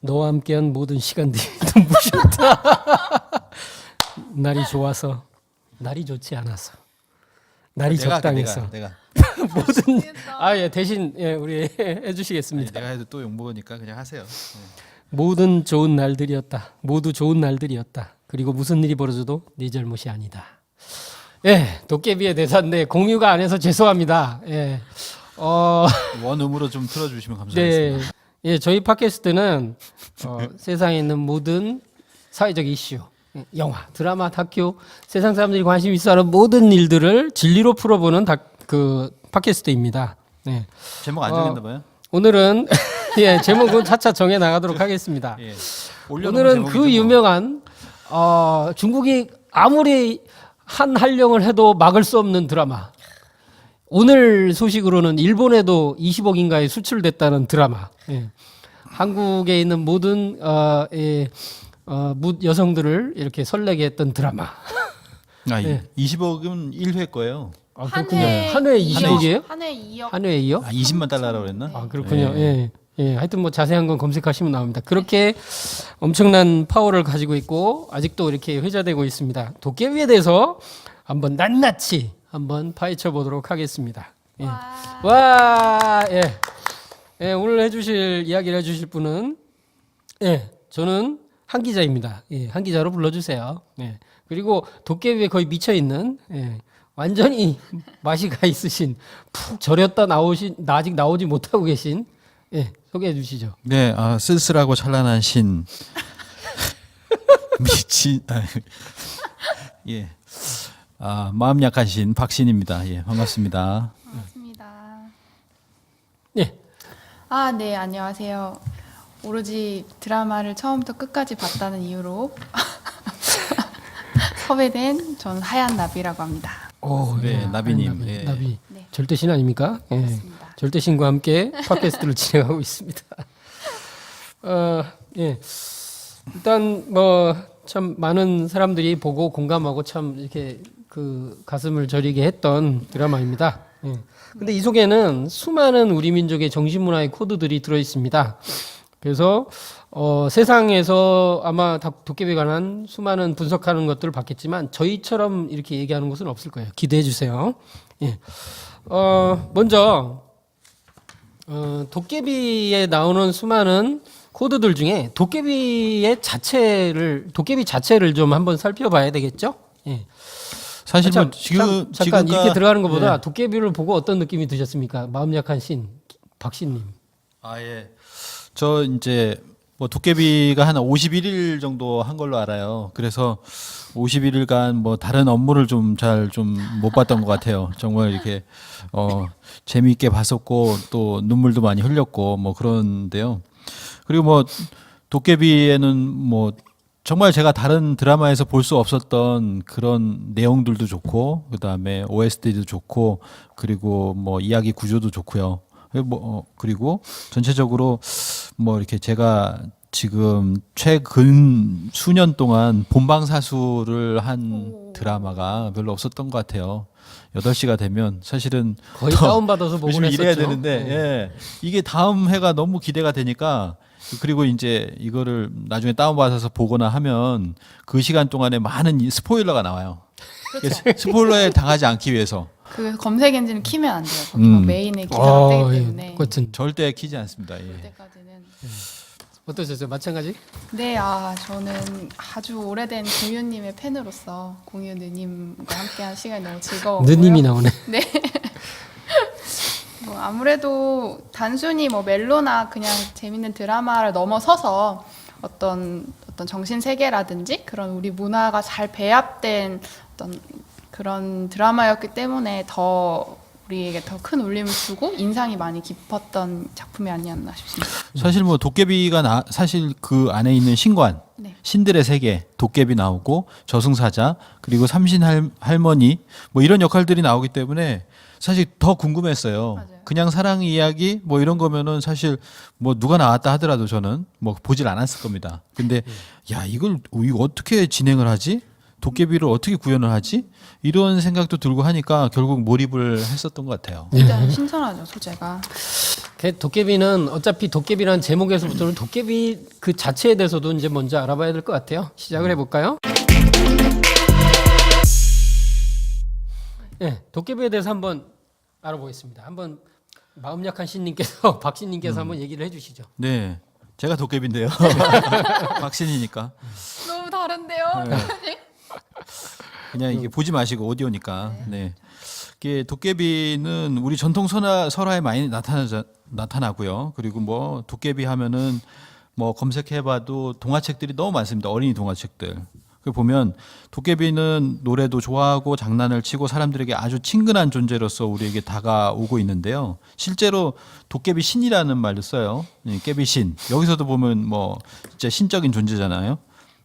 너와 함께한 모든 시간들이 눈부셨다. 날이 좋아서, 날이 좋지 않아서, 날이 적당해서 내가 모든 예 대신 예 우리 해주시겠습니다. 내가 해도 또 욕 먹으니까 그냥 하세요. 모든 좋은 날들이었다. 모두 좋은 날들이었다. 그리고 무슨 일이 벌어져도 네 잘못이 아니다. 예, 도깨비의 대사인데 공유가 안 해서 죄송합니다. 예, 원음으로 좀 틀어주시면 네, 감사하겠습니다. 예, 저희 팟캐스트는 세상에 있는 모든 사회적 이슈, 영화, 드라마, 다큐, 세상 사람들이 관심 있어하는 모든 일들을 진리로 풀어보는 그 팟캐스트입니다. 네. 제목 안 정했나 봐요. 오늘은 예, 제목은 차차 정해 나가도록 하겠습니다. 예. 오늘은 그 유명한 중국이 아무리 한 할령을 해도 막을 수 없는 드라마. 오늘 소식으로는 일본에도 20억인가에 수출됐다는 드라마. 예. 한국에 있는 모든 묻 여성들을 이렇게 설레게 했던 드라마. 예. 20억은 1회 거예요. 아, 그렇군요. 한 회에 20억이에요? 한 회에 2억. 한 회에요? 20만 달러라고 그랬나? 아, 그렇군요. 예. 예. 하여튼 뭐 자세한 건 검색하시면 나옵니다. 그렇게 엄청난 파워를 가지고 있고 아직도 이렇게 회자되고 있습니다. 도깨비에 대해서 한번 낱낱이 한번 파헤쳐 보도록 하겠습니다. 예. 와, 예. 예, 오늘 해주실 이야기를 해주실 분은 예, 저는 한 기자입니다. 예, 한 기자로 불러주세요. 예. 그리고 도깨비에 거의 미쳐 있는 예, 완전히 맛이 가 있으신 푹 절였다 나오신 아직 나오지 못하고 계신 예, 소개해 주시죠. 네, 쓸쓸하고 찬란한 신 미친 예, 마음 약한 신 박신입니다. 예, 반갑습니다. 반갑습니다. 예. 네, 안녕하세요. 오로지 드라마를 처음부터 끝까지 봤다는 이유로 섭외된 전 하얀 나비라고 합니다. 오, 네, 예. 나비님. 나비, 예. 나비. 네. 절대신 아닙니까? 예. 맞습니다. 절대신과 함께 팟캐스트를 진행하고 있습니다. 예. 일단 뭐 참 많은 사람들이 보고 공감하고 참 이렇게 그 가슴을 저리게 했던 드라마입니다. 예. 근데 이 속에는 수많은 우리 민족의 정신문화의 코드들이 들어 있습니다. 그래서 세상에서 아마 도깨비에 관한 수많은 분석하는 것들을 봤겠지만 저희처럼 이렇게 얘기하는 곳은 없을 거예요. 기대해 주세요. 예. 먼저 도깨비에 나오는 수많은 코드들 중에 도깨비 자체를 좀 한번 살펴봐야 되겠죠? 예. 사실 뭐 잠깐 이렇게 들어가는 것보다 예. 도깨비를 보고 어떤 느낌이 드셨습니까? 마음 약한 신 박신님. 예. 저 이제 뭐 도깨비가 한 51일 정도 한 걸로 알아요. 그래서 51일간 뭐 다른 업무를 좀 잘 좀 못 봤던 것 같아요. 정말 이렇게 재미있게 봤었고 또 눈물도 많이 흘렸고 뭐 그런데요. 그리고 뭐 도깨비에는 뭐 정말 제가 다른 드라마에서 볼 수 없었던 그런 내용들도 좋고 그다음에 OST도 좋고 그리고 뭐 이야기 구조도 좋고요. 그리고 전체적으로 뭐 이렇게 제가 지금 최근 수년 동안 본방사수를 한 드라마가 별로 없었던 것 같아요. 8시가 되면 사실은 거의 다운받아서 보곤 열심히 했었죠. 일해야 되는데 예. 이게 다음 회가 너무 기대가 되니까 그리고 이제 이거를 나중에 다운받아서 보거나 하면 그 시간 동안에 많은 스포일러가 나와요. 그렇죠. 스포일러에 당하지 않기 위해서 그 검색 엔진을 키면 안 돼요. 거기 막 메인에 기사가 뜨기 때문에 똑같은. 절대 키지 않습니다. 예. 그때까지는. 어떠셨어요? 마찬가지? 네, 저는 아주 오래된 공유님의 팬으로서 공유 누님과 함께한 시간이 너무 즐거웠고요. 느님이 나오네. 네. 뭐 아무래도 단순히 뭐 멜로나 그냥 재밌는 드라마를 넘어서서 어떤 정신 세계라든지 그런 우리 문화가 잘 배합된 어떤 그런 드라마였기 때문에 더 우리에게 더 큰 울림을 주고 인상이 많이 깊었던 작품이 아니었나 싶습니다. 사실 뭐 도깨비가 사실 그 안에 있는 신관, 네. 신들의 세계, 도깨비 나오고 저승사자 그리고 삼신 할머니 뭐 이런 역할들이 나오기 때문에 사실 더 궁금했어요. 맞아요. 그냥 사랑 이야기 뭐 이런 거면은 사실 뭐 누가 나왔다 하더라도 저는 뭐 보질 않았을 겁니다. 근데 야 이거 어떻게 진행을 하지? 도깨비를 어떻게 구현을 하지? 이런 생각도 들고 하니까 결국 몰입을 했었던 것 같아요. 굉장히 신선하죠, 소재가. 도깨비는 어차피 도깨비라는 제목에서부터는 도깨비 그 자체에 대해서도 이제 먼저 알아봐야 될 것 같아요. 시작을 해볼까요? 네, 도깨비에 대해서 한번 알아보겠습니다. 한번 마음 약한 신님께서 박신님께서 한번 얘기를 해주시죠. 네, 제가 도깨비인데요. 박신이니까 너무 다른데요? 그냥 이게 보지 마시고 오디오니까. 네. 이게 도깨비는 우리 전통 설화에 많이 나타나고요. 그리고 뭐 도깨비 하면은 뭐 검색해봐도 동화책들이 너무 많습니다. 어린이 동화책들. 그 보면 도깨비는 노래도 좋아하고 장난을 치고 사람들에게 아주 친근한 존재로서 우리에게 다가오고 있는데요. 실제로 도깨비 신이라는 말도 써요. 깨비 신. 여기서도 보면 뭐 진짜 신적인 존재잖아요.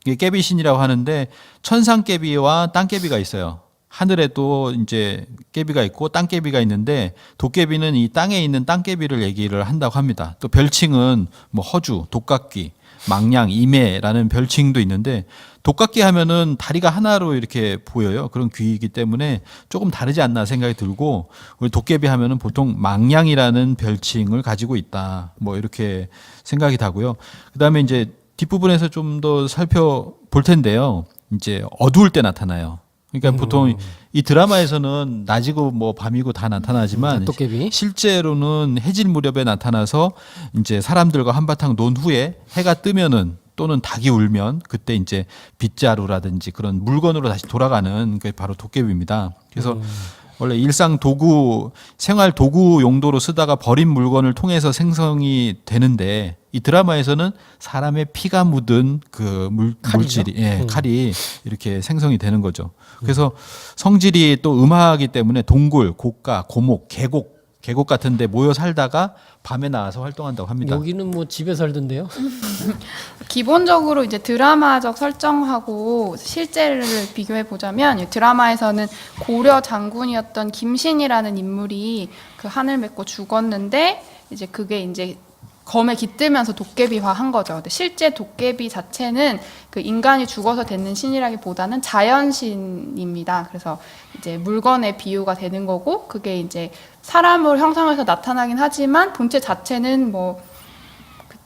이게 깨비 신이라고 하는데 천상깨비와 땅깨비가 있어요. 하늘에도 이제 깨비가 있고 땅깨비가 있는데 도깨비는 이 땅에 있는 땅깨비를 얘기를 한다고 합니다. 또 별칭은 뭐 허주, 독각귀, 망냥, 이매라는 별칭도 있는데 독각귀 하면은 다리가 하나로 이렇게 보여요. 그런 귀이기 때문에 조금 다르지 않나 생각이 들고 우리 도깨비 하면은 보통 망냥이라는 별칭을 가지고 있다. 뭐 이렇게 생각이 나고요. 그다음에 이제 뒷부분에서 좀 더 살펴볼 텐데요. 이제 어두울 때 나타나요. 그러니까 보통 이 드라마에서는 낮이고 뭐 밤이고 다 나타나지만 도깨비. 실제로는 해질 무렵에 나타나서 이제 사람들과 한바탕 논 후에 해가 뜨면은 또는 닭이 울면 그때 이제 빗자루라든지 그런 물건으로 다시 돌아가는 게 바로 도깨비입니다. 그래서 원래 일상 도구, 생활 도구 용도로 쓰다가 버린 물건을 통해서 생성이 되는데 이 드라마에서는 사람의 피가 묻은 그 물질이, 칼이 이렇게 생성이 되는 거죠. 그래서 성질이 또 음하기 때문에 동굴, 고가, 고목, 계곡 같은 데 모여 살다가 밤에 나와서 활동한다고 합니다. 여기는 뭐 집에 살던데요? 기본적으로 이제 드라마적 설정하고 실제를 비교해 보자면 드라마에서는 고려 장군이었던 김신이라는 인물이 그 하늘 맺고 죽었는데 이제 그게 이제 검에 깃들면서 도깨비화 한 거죠. 근데 실제 도깨비 자체는 그 인간이 죽어서 되는 신이라기보다는 자연신입니다. 그래서 이제 물건의 비유가 되는 거고 그게 이제 사람을 형상해서 나타나긴 하지만 본체 자체는 뭐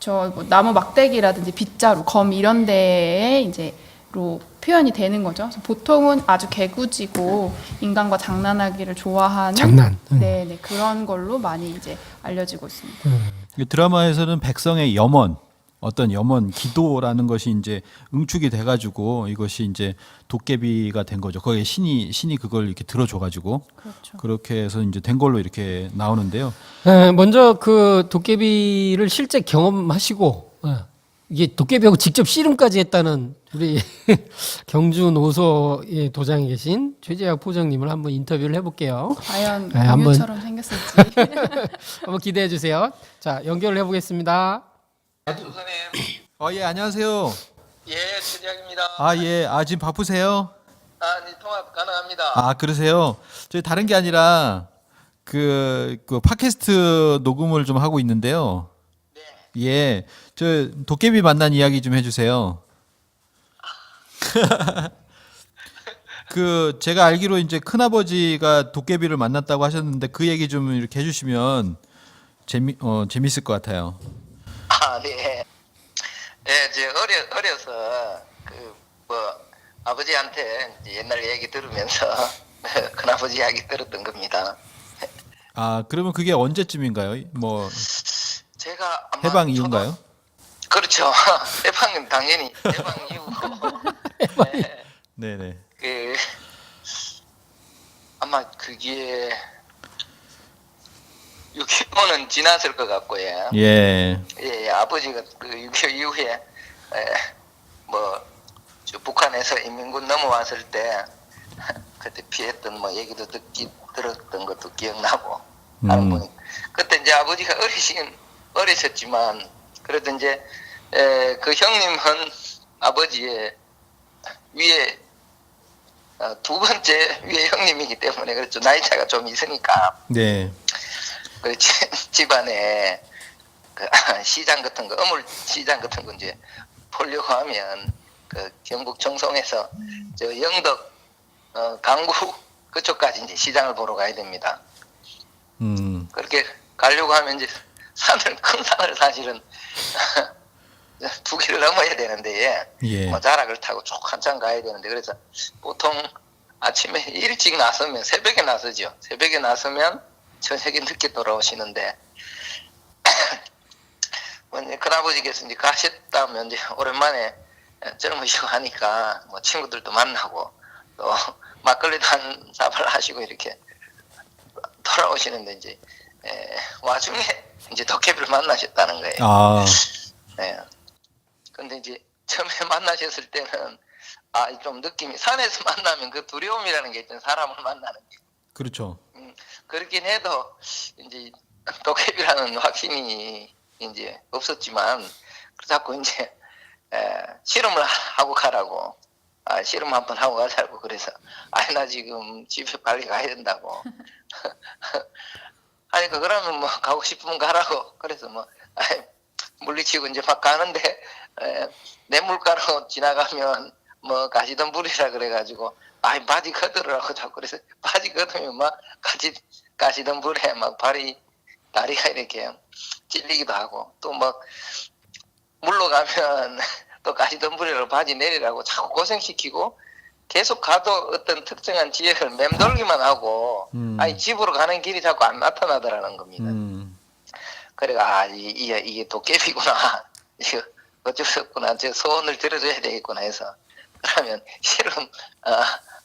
뭐 나무 막대기라든지 빗자루, 검 이런 데에 이제로 표현이 되는 거죠. 그래서 보통은 아주 개구지고 인간과 장난하기를 좋아하는 장난. 네, 그런 걸로 많이 이제 알려지고 있습니다. 이 드라마에서는 백성의 염원, 어떤 염원, 기도라는 것이 이제 응축이 돼가지고 이것이 이제 도깨비가 된 거죠. 거기에 신이 그걸 이렇게 들어줘가지고 그렇죠. 그렇게 해서 이제 된 걸로 이렇게 나오는데요. 먼저 그 도깨비를 실제 경험하시고 이게 도깨비하고 직접 씨름까지 했다는 우리 경주 노소의 도장에 계신 최재학 포장님을 한번 인터뷰를 해볼게요. 과연 한번- 공유처럼 생겼을지. 한번 기대해 주세요. 자, 연결을 해보겠습니다. 선생님, 예, 안녕하세요. 예, 최재학입니다. 예, 지금 바쁘세요? 네, 통화 가능합니다. 그러세요. 저희 다른 게 아니라 그 팟캐스트 녹음을 좀 하고 있는데요. 네, 예, 저 도깨비 만난 이야기 좀 해주세요. 그 제가 알기로 이제 큰아버지가 도깨비를 만났다고 하셨는데 그 얘기 좀 이렇게 해주시면 재밌을 것 같아요. 네. 예, 어려서 뭐 아버지한테 이제 옛날 얘기 들으면서 큰아버지 이야기 들었던 겁니다. 그러면 그게 언제쯤인가요? 뭐 제가 아마 해방 이후인가요? 그렇죠. 해방은 당연히 해방 이후고. 네네. 아마 그게 6.25는 지났을 것 같고요. 예. 예, 아버지가 그 6.25 이후에 저 북한에서 인민군 넘어왔을 때 그때 피했던 뭐 얘기도 들었던 것도 기억나고 그때 이제 아버지가 어리셨지만 그래도 이제 그 형님은 아버지의 위에 두 번째 위에 형님이기 때문에 그렇죠. 나이 차가 좀 있으니까 네. 그 집안에 그 시장 같은 거, 어물 시장 같은 거 이제 보려고 하면 그 경북 청송에서 저 영덕 강구 그쪽까지 이제 시장을 보러 가야 됩니다. 그렇게 가려고 하면 이제 큰 산을 사실은 두 개를 넘어야 되는데 예. 뭐 자락을 타고 쭉 한참 가야 되는데 그래서 보통 아침에 일찍 나서면 새벽에 나서죠. 새벽에 나서면 저녁에 늦게 돌아오시는데 뭐 이제 큰아버지께서 이제 가셨다면 이제 오랜만에 젊으시고 하니까 뭐 친구들도 만나고 또 막걸리도 한 사발 하시고 이렇게 돌아오시는데 이제 와중에 이제 도깨비를 만나셨다는 거예요. 아, 예. 근데 이제 처음에 만나셨을 때는 좀 느낌이 산에서 만나면 그 두려움이라는 게 있잖아요. 사람을 만나는 게. 그렇죠. 그렇긴 해도 이제 도깨비라는 확신이 이제 없었지만 자꾸 이제 씨름을 하고 가라고 씨름 한번 하고 가자고 그래서 나 지금 집에 빨리 가야 된다고 하니까 그러면 뭐 가고 싶으면 가라고 그래서 뭐 물리치고 이제 막 가는데 내물가로 지나가면 뭐 가시던 불이라 그래가지고 바지 걷으라고 자꾸 그래서 바지 걷으면 막 가시던 불에 막 다리가 이렇게 찔리기도 하고 또 막 물로 가면 또 가시던 불이라고 바지 내리라고 자꾸 고생시키고 계속 가도 어떤 특정한 지역을 맴돌기만 하고 집으로 가는 길이 자꾸 안 나타나더라는 겁니다. 그래가 이게 도깨비구나 이거 어쩔 수 없구나 저 소원을 들어줘야 되겠구나 해서 그러면 실험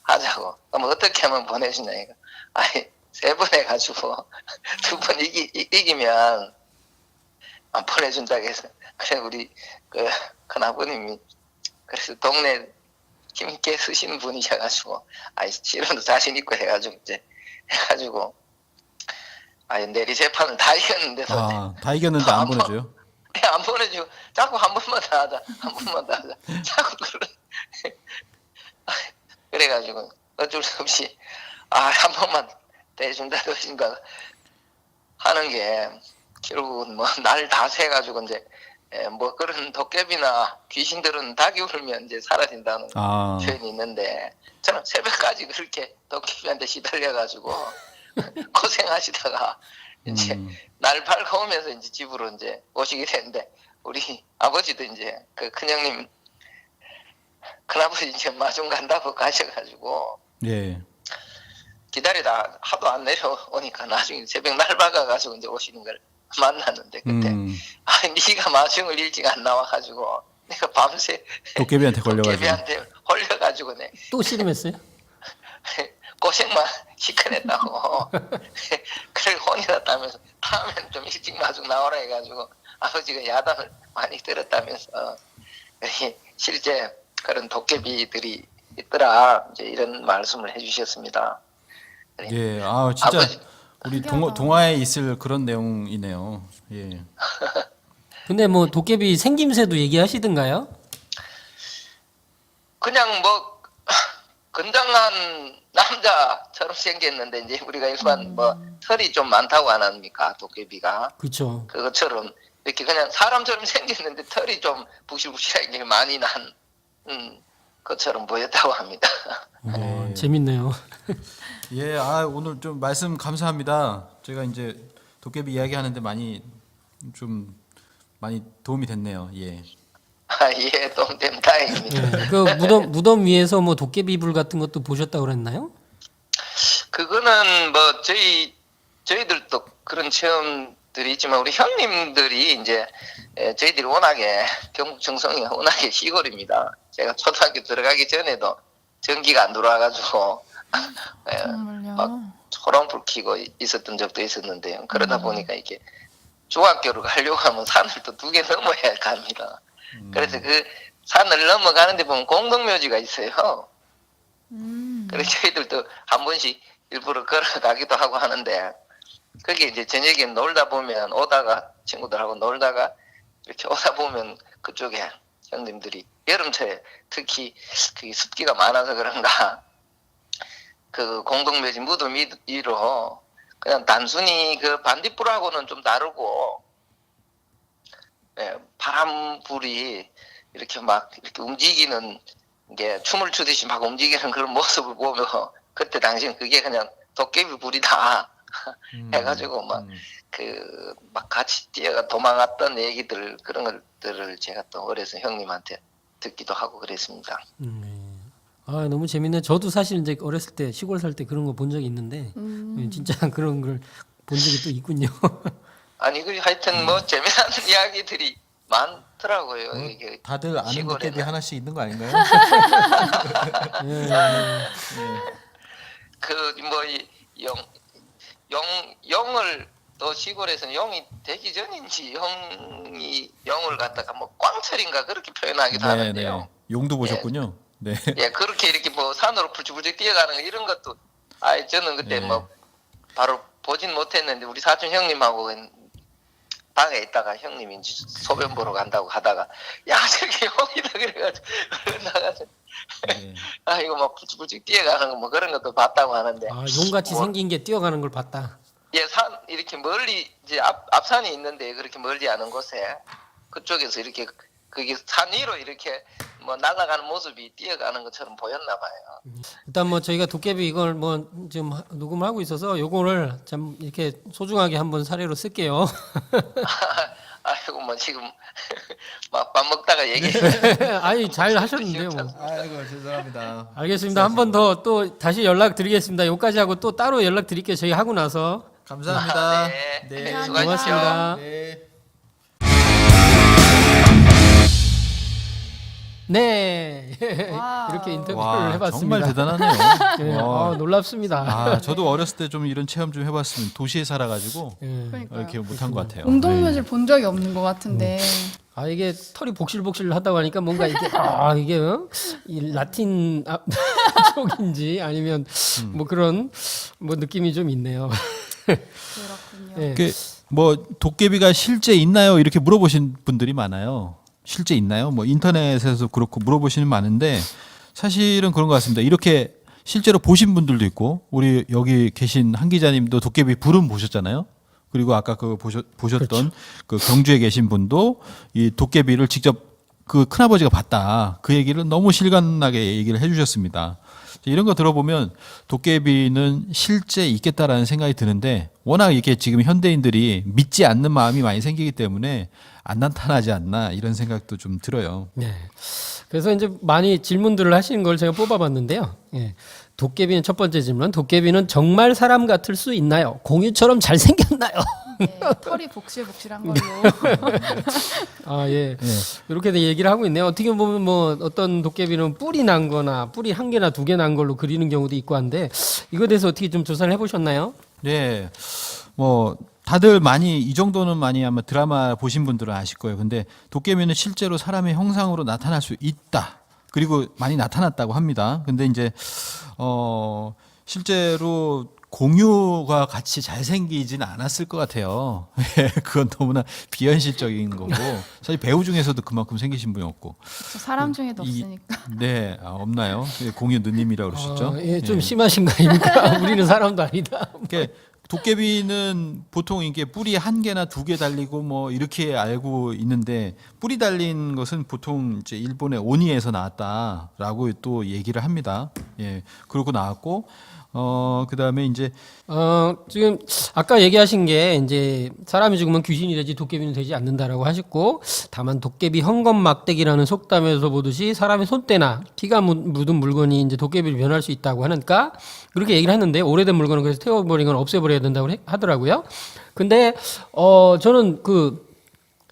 하자고 그럼 어떻게 하면 보내주냐니까 3번 해가지고 2번 이기면 안 보내준다고 해서 그래 우리 그 큰아버님이 그래서 동네 힘있게 쓰시는 분이셔가지고 실험도 자신 있고 해가지고 내리 재판을 다 이겼는데도 다 이겼는데 안 보내줘요? 안 보내주고 자꾸 한 번만 더 하자 자꾸 그래가지고 어쩔 수 없이 한 번만 대준다고 하신가 하는 게 결국은 뭐 날 다 새가지고 이제 뭐 그런 도깨비나 귀신들은 닭이 울면 이제 사라진다는 표현이 있는데 저는 새벽까지 그렇게 도깨비한테 시달려가지고 고생하시다가 이제 날 밝아오면서 이제 집으로 이제 오시게 됐는데 우리 아버지도 이제 그 큰형님 큰아버지 이제 마중 간다고 가셔가지고 예. 기다리다 하도 안 내려오니까 나중에 새벽 날 밝아가지고 이제 오시는 걸 만났는데 그때 네가 마중을 일찍 안 나와가지고 내가 밤새 도깨비한테 걸려가지고 도깨비한테 홀려가지고 또 씨름했어요? 고생만 시켜냈다고 그래 혼이 났다면서 다음엔 좀 일찍 마중 나오라 해가지고 아버지가 야단을 많이 들었다면서 실제 그런 도깨비들이 있더라 이제 이런 말씀을 해주셨습니다. 예, 진짜 우리 동화에 있을 그런 내용이네요. 예. 근데 뭐 도깨비 생김새도 얘기하시던가요? 그냥 뭐 건장한 남자처럼 생겼는데 이제 우리가 일반 뭐 털이 좀 많다고 안 합니까 도깨비가 그렇죠. 그것처럼 이렇게 그냥 사람처럼 생겼는데 털이 좀 부실부실하게 많이 난 것처럼 보였다고 합니다. 재밌네요. 예, 오늘 좀 말씀 감사합니다. 제가 이제 도깨비 이야기하는데 많이 도움이 됐네요. 예. 예, 도움되면 다행입니다. 네, 그 무덤 위에서 뭐 도깨비 불 같은 것도 보셨다고 그랬나요? 그거는 뭐 저희들도 그런 체험들이 있지만 우리 형님들이 이제 저희들이 워낙에 경북 정성이 워낙에 시골입니다. 제가 초등학교 들어가기 전에도 전기가 안 들어와가지고 막 초롱불 켜고 있었던 적도 있었는데요. 그러다 보니까 이게 중학교를 가려고 하면 산을 또 2개 넘어야 갑니다. 그래서 그 산을 넘어가는데 보면 공동묘지가 있어요. 그래서 저희들도 한 번씩 일부러 걸어가기도 하고 하는데 그게 이제 저녁에 놀다 보면 친구들하고 놀다가 이렇게 오다 보면 그쪽에 형님들이 여름철에 특히 그게 습기가 많아서 그런가 그 공동묘지 무덤 위로 그냥 단순히 그 반딧불하고는 좀 다르고 바람불이 이렇게 막 이렇게 움직이는 게 춤을 추듯이 막 움직이는 그런 모습을 보면 그때 당시엔 그게 그냥 도깨비 불이다 해가지고 막 같이 뛰어가 도망갔던 얘기들 그런 것들을 제가 또 어려서 형님한테 듣기도 하고 그랬습니다. 아, 너무 재밌네. 저도 사실 이제 어렸을 때 시골 살 때 그런 거 본 적이 있는데 진짜 그런 걸 본 적이 또 있군요. 아니 그 하여튼 뭐 재미난 이야기들이 많더라고요. 이게 다들 아는 시골에는. 도깨비 하나씩 있는 거 아닌가요? 그 뭐 영을 또 시골에서는 영이 되기 전인지 영을 갖다가 뭐 꽝철인가 그렇게 표현하기도 하는데요. 용도 보셨군요. 네. 예, 그렇게 이렇게 뭐 산으로 불쭉불쭉 뛰어가는 거 이런 것도 저는 그때 네. 뭐 바로 보진 못했는데 우리 사촌 형님하고 방에 있다가 형님이 소변 보러 간다고 하다가 야 저기 형이다 그래가지고 나가서 네. 이거 막 불쭉불쭉 뛰어가는 거 뭐 그런 것도 봤다고 하는데 아, 용같이 뭐, 생긴 게 뛰어가는 걸 봤다. 예, 산 이렇게 멀리 이제 앞산이 있는데 그렇게 멀지 않은 곳에 그쪽에서 이렇게 그게 산 위로 이렇게 뭐 날아가는 모습이 뛰어가는 것처럼 보였나 봐요. 일단 뭐 저희가 도깨비 이걸 뭐 지금 녹음을 하고 있어서 요거를 참 이렇게 소중하게 한번 사례로 쓸게요. 아이고 뭐 지금 막 밥 먹다가 얘기. 아니 잘 하셨는데요. 뭐. 아이고 죄송합니다. 알겠습니다. 한 번 더 또 다시 연락 드리겠습니다. 여기까지 하고 또 따로 연락 드릴게요. 저희 하고 나서. 감사합니다. 네. 감사합니다. 고맙습니다. 네. 네. 와우. 이렇게 인터뷰를 와, 해봤습니다. 정말 대단하네요. 네, 와. 놀랍습니다. 아, 저도 어렸을 때 좀 이런 체험 좀 해봤으면 도시에 살아가지고 예. 그러니까요. 이렇게 못한 것 같아요. 공동묘지를 본 적이 없는 것 같은데 아 이게 털이 복실복실 하다고 하니까 뭔가 이게 이 라틴 쪽인지 아니면 뭐 그런 뭐 느낌이 좀 있네요. 그렇군요. 예. 뭐 도깨비가 실제 있나요? 이렇게 물어보신 분들이 많아요. 실제 있나요? 뭐 인터넷에서 그렇고 물어보시는 많은데 사실은 그런 것 같습니다. 이렇게 실제로 보신 분들도 있고 우리 여기 계신 한 기자님도 도깨비 불은 보셨잖아요. 그리고 아까 그 보셨던 그 경주에 계신 분도 이 도깨비를 직접 그 큰아버지가 봤다. 그 얘기를 너무 실감나게 얘기를 해주셨습니다. 이런 거 들어보면 도깨비는 실제 있겠다라는 생각이 드는데 워낙 이렇게 지금 현대인들이 믿지 않는 마음이 많이 생기기 때문에 안 나타나지 않나 이런 생각도 좀 들어요. 네. 그래서 이제 많이 질문들을 하시는 걸 제가 뽑아봤는데요. 예. 도깨비는 첫 번째 질문. 도깨비는 정말 사람 같을 수 있나요? 공유처럼 잘 생겼나요? 네, 털이 복실복실한 걸로. 아 예. 이렇게 얘기를 하고 있네요. 어떻게 보면 뭐 어떤 도깨비는 뿔이 난거나 뿔이 한 개나 두 개 난 걸로 그리는 경우도 있고 한데 이거에 대해서 어떻게 좀 조사를 해보셨나요? 네. 뭐 다들 많이 이 정도는 많이 아마 드라마 보신 분들은 아실 거예요. 근데 도깨비는 실제로 사람의 형상으로 나타날 수 있다. 그리고 많이 나타났다고 합니다. 근데 이제 실제로 공유가 같이 잘생기진 않았을 것 같아요. 그건 너무나 비현실적인 거고 사실 배우 중에서도 그만큼 생기신 분이 없고. 저 사람 중에도 이- 없으니까. 네, 없나요? 공유 누님이라고 그러시죠? 예, 좀 심하신 거 아닙니까? 우리는 사람도 아니다. 이렇게 도깨비는 보통 이게 뿔이 한 개나 두 개 달리고 뭐 이렇게 알고 있는데 뿔이 달린 것은 보통 이제 일본의 오니에서 나왔다라고 또 얘기를 합니다. 예, 그러고 나왔고 그다음에 이제 지금 아까 얘기하신 게 이제 사람이 죽으면 귀신이 되지 도깨비는 되지 않는다라고 하셨고 다만 도깨비 헝겊막대기라는 속담에서 보듯이 사람의 손때나 피가 묻은 물건이 이제 도깨비를 변할 수 있다고 하니까 그렇게 얘기를 했는데 오래된 물건은 그래서 태워버리거나 없애버려야 된다고 하더라고요. 근데 저는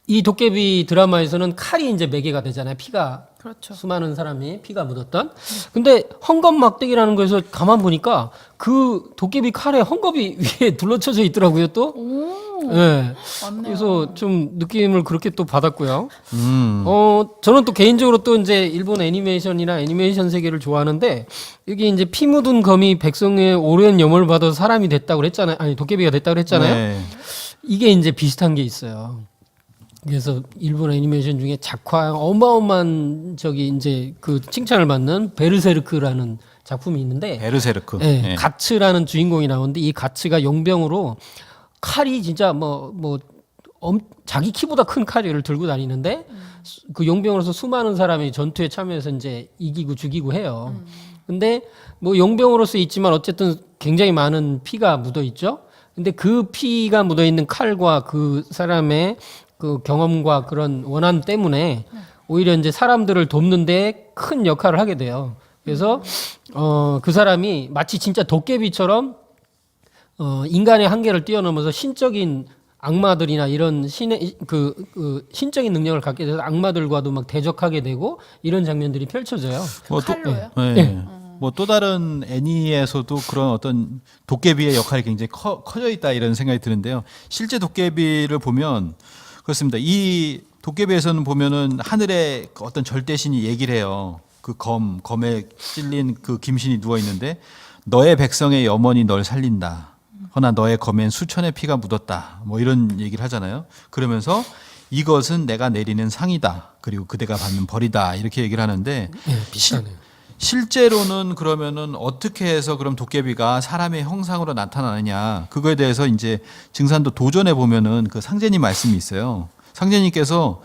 이 도깨비 드라마에서는 칼이 이제 매개가 되잖아요. 피가 그렇죠. 수많은 사람이 피가 묻었던. 근데 헝겊막대기라는 거에서 가만 보니까 그 도깨비 칼에 헝겊이 위에 둘러쳐져 있더라고요. 또. 오, 예. 맞네요. 그래서 좀 느낌을 그렇게 또 받았고요. 음. 저는 또 개인적으로 또 이제 일본 애니메이션이나 애니메이션 세계를 좋아하는데 여기 이제 피 묻은 검이 백성의 오랜 염을 받아서 사람이 됐다고 그랬잖아요. 아니 도깨비가 됐다고 그랬잖아요. 네. 이게 이제 비슷한 게 있어요. 그래서 일본 애니메이션 중에 작화 어마어마한 저기 이제 그 칭찬을 받는 베르세르크라는 작품이 있는데 베르세르크. 예, 예. 가츠라는 주인공이 나오는데 이 가츠가 용병으로 칼이 진짜 자기 키보다 큰 칼을 들고 다니는데 그 용병으로서 수많은 사람이 전투에 참여해서 이제 이기고 죽이고 해요. 근데 뭐 용병으로서 있지만 어쨌든 굉장히 많은 피가 묻어 있죠. 근데 그 피가 묻어 있는 칼과 그 사람의 그 경험과 그런 원한 때문에 오히려 이제 사람들을 돕는데 큰 역할을 하게 돼요. 그래서 그 사람이 마치 진짜 도깨비처럼 인간의 한계를 뛰어넘어서 신적인 악마들이나 이런 신의 그 신적인 능력을 갖게 돼서 악마들과도 막 대적하게 되고 이런 장면들이 펼쳐져요. 뭐 또, 칼로요? 네. 뭐 또 다른 애니에서도 그런 어떤 도깨비의 역할이 굉장히 커져 있다 이런 생각이 드는데요. 실제 도깨비를 보면 그렇습니다. 이 도깨비에서는 보면은 하늘에 어떤 절대신이 얘기를 해요. 그 검에 찔린 그 김신이 누워 있는데 너의 백성의 염원이 널 살린다. 허나 너의 검엔 수천의 피가 묻었다. 뭐 이런 얘기를 하잖아요. 그러면서 이것은 내가 내리는 상이다. 그리고 그대가 받는 벌이다. 이렇게 얘기를 하는데 비슷하네요. 실제로는 그러면은 어떻게 해서 그럼 도깨비가 사람의 형상으로 나타나느냐 그거에 대해서 이제 증산도 도전해 보면은 그 상제님 말씀이 있어요. 상제님께서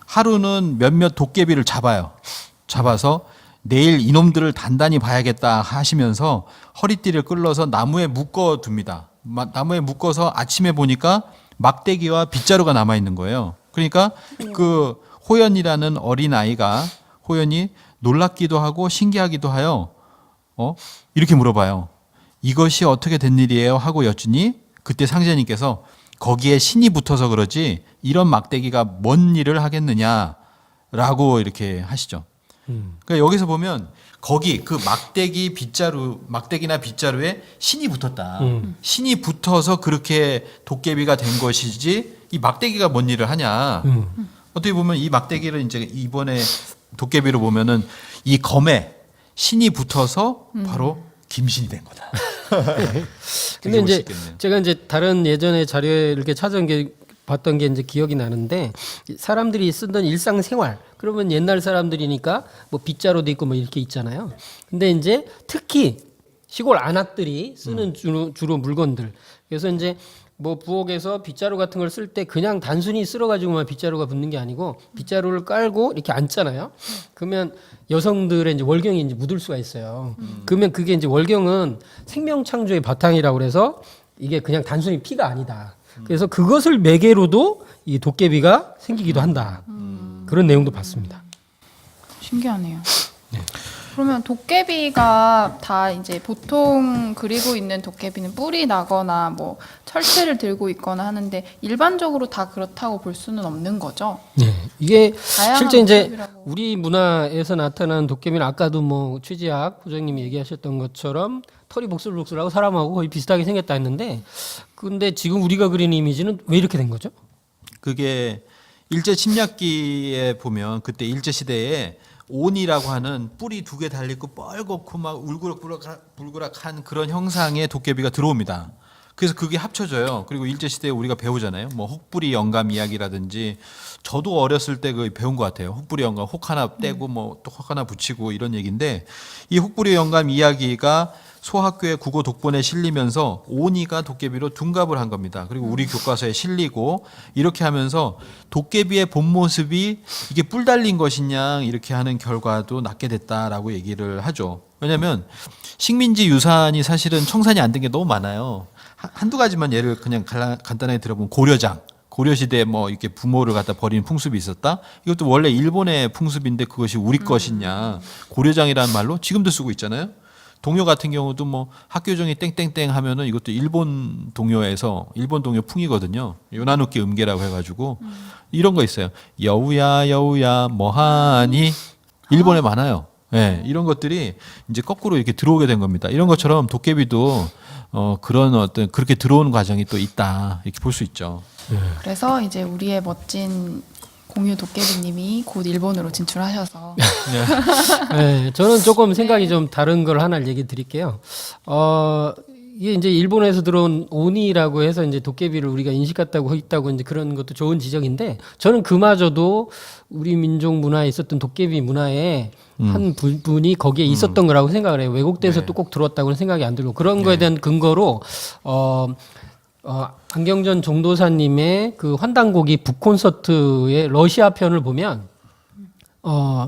하루는 몇몇 도깨비를 잡아서 내일 이놈들을 단단히 봐야겠다 하시면서 허리띠를 끌어서 나무에 묶어 둡니다. 나무에 묶어서 아침에 보니까 막대기와 빗자루가 남아 있는 거예요. 그러니까 그 호연이라는 어린 아이가 호연이 놀랍기도 하고 신기하기도 하여 이렇게 물어봐요. 이것이 어떻게 된 일이에요? 하고 여쭈니 그때 상제님께서 거기에 신이 붙어서 그러지 이런 막대기가 뭔 일을 하겠느냐라고 이렇게 하시죠. 그러니까 여기서 보면 거기 그 막대기나 빗자루에 신이 붙었다. 신이 붙어서 그렇게 도깨비가 된 것이지 이 막대기가 뭔 일을 하냐. 어떻게 보면 이 막대기를 이제 이번에 도깨비로 보면은 이 검에 신이 붙어서 바로 김신이 된 거다. 근데 이제 멋있겠네요. 제가 이제 다른 예전에 자료에 이렇게 봤던 게 이제 기억이 나는데 사람들이 쓰던 일상생활 그러면 옛날 사람들이니까 뭐 빗자루도 있고 뭐 이렇게 있잖아요. 근데 이제 특히 시골 안악들이 쓰는 주로 물건들. 그래서 이제 뭐 부엌에서 빗자루 같은 걸 쓸 때 그냥 단순히 쓸어가지고만 빗자루가 붙는 게 아니고 빗자루를 깔고 이렇게 앉잖아요. 그러면 여성들의 이제 월경이 이제 묻을 수가 있어요. 그러면 그게 이제 월경은 생명 창조의 바탕이라고 그래서 이게 그냥 단순히 피가 아니다. 그래서 그것을 매개로도 이 도깨비가 생기기도 한다. 그런 내용도 봤습니다. 신기하네요. 그러면 도깨비가 다 이제 보통 그리고 있는 도깨비는 뿔이 나거나 뭐 철퇴를 들고 있거나 하는데 일반적으로 다 그렇다고 볼 수는 없는 거죠. 네, 이게 다양한 실제 이제 도깨비라고. 우리 문화에서 나타나는 도깨비는 아까도 뭐 최지학 부장님이 얘기하셨던 것처럼 털이 복슬복슬하고 사람하고 거의 비슷하게 생겼다 했는데, 근데 지금 우리가 그리는 이미지는 왜 이렇게 된 거죠? 그게 일제 침략기에 보면 그때 일제 시대에 온이라고 하는 뿔이 두 개 달리고 뻘겋고 막 울그락한 그런 형상의 도깨비가 들어옵니다. 그래서 그게 합쳐져요. 그리고 일제 시대에 우리가 배우잖아요. 뭐 혹부리 영감 이야기라든지 저도 어렸을 때 그 배운 것 같아요. 혹부리 영감 혹 하나 떼고 뭐 또 혹 하나 붙이고 이런 얘기인데 이 혹부리 영감 이야기가 소학교의 국어 독본에 실리면서 온이가 도깨비로 둔갑을 한 겁니다. 그리고 우리 교과서에 실리고 이렇게 하면서 도깨비의 본 모습이 이게 뿔 달린 것이냐 이렇게 하는 결과도 낳게 됐다라고 얘기를 하죠. 왜냐하면 식민지 유산이 사실은 청산이 안 된 게 너무 많아요. 한두 가지만 예를 그냥 간단하게 들어보면 고려장. 고려시대에 뭐 이렇게 부모를 갖다 버리는 풍습이 있었다. 이것도 원래 일본의 풍습인데 그것이 우리 것이냐. 고려장이라는 말로 지금도 쓰고 있잖아요. 동요 같은 경우도 뭐 학교종이 땡땡땡 하면은 이것도 일본 동요에서 일본 동요 풍이거든요. 요나누키 음계라고 해가지고 이런 거 있어요. 여우야 여우야 뭐하니 일본에 많아요. 네, 이런 것들이 이제 거꾸로 이렇게 들어오게 된 겁니다. 이런 것처럼 도깨비도 그런 어떤 그렇게 들어오는 과정이 또 있다 이렇게 볼 수 있죠. 그래서 이제 우리의 멋진 공유 도깨비님이 곧 일본으로 진출하셔서 네, 저는 조금 생각이 좀 다른 걸 하나 얘기 드릴게요. 이게 이제 일본에서 들어온 오니라고 해서 이제 도깨비를 우리가 인식했다고 있다고 이제 그런 것도 좋은 지적인데 저는 그마저도 우리 민족 문화에 있었던 도깨비 문화의 한 부분이 거기에 있었던 거라고 생각을 해요. 왜곡돼서 또 꼭 들어왔다고는 생각이 안 들고 그런 거에 대한 근거로 안경전 종도사님의 그 환단곡이 북콘서트의 러시아 편을 보면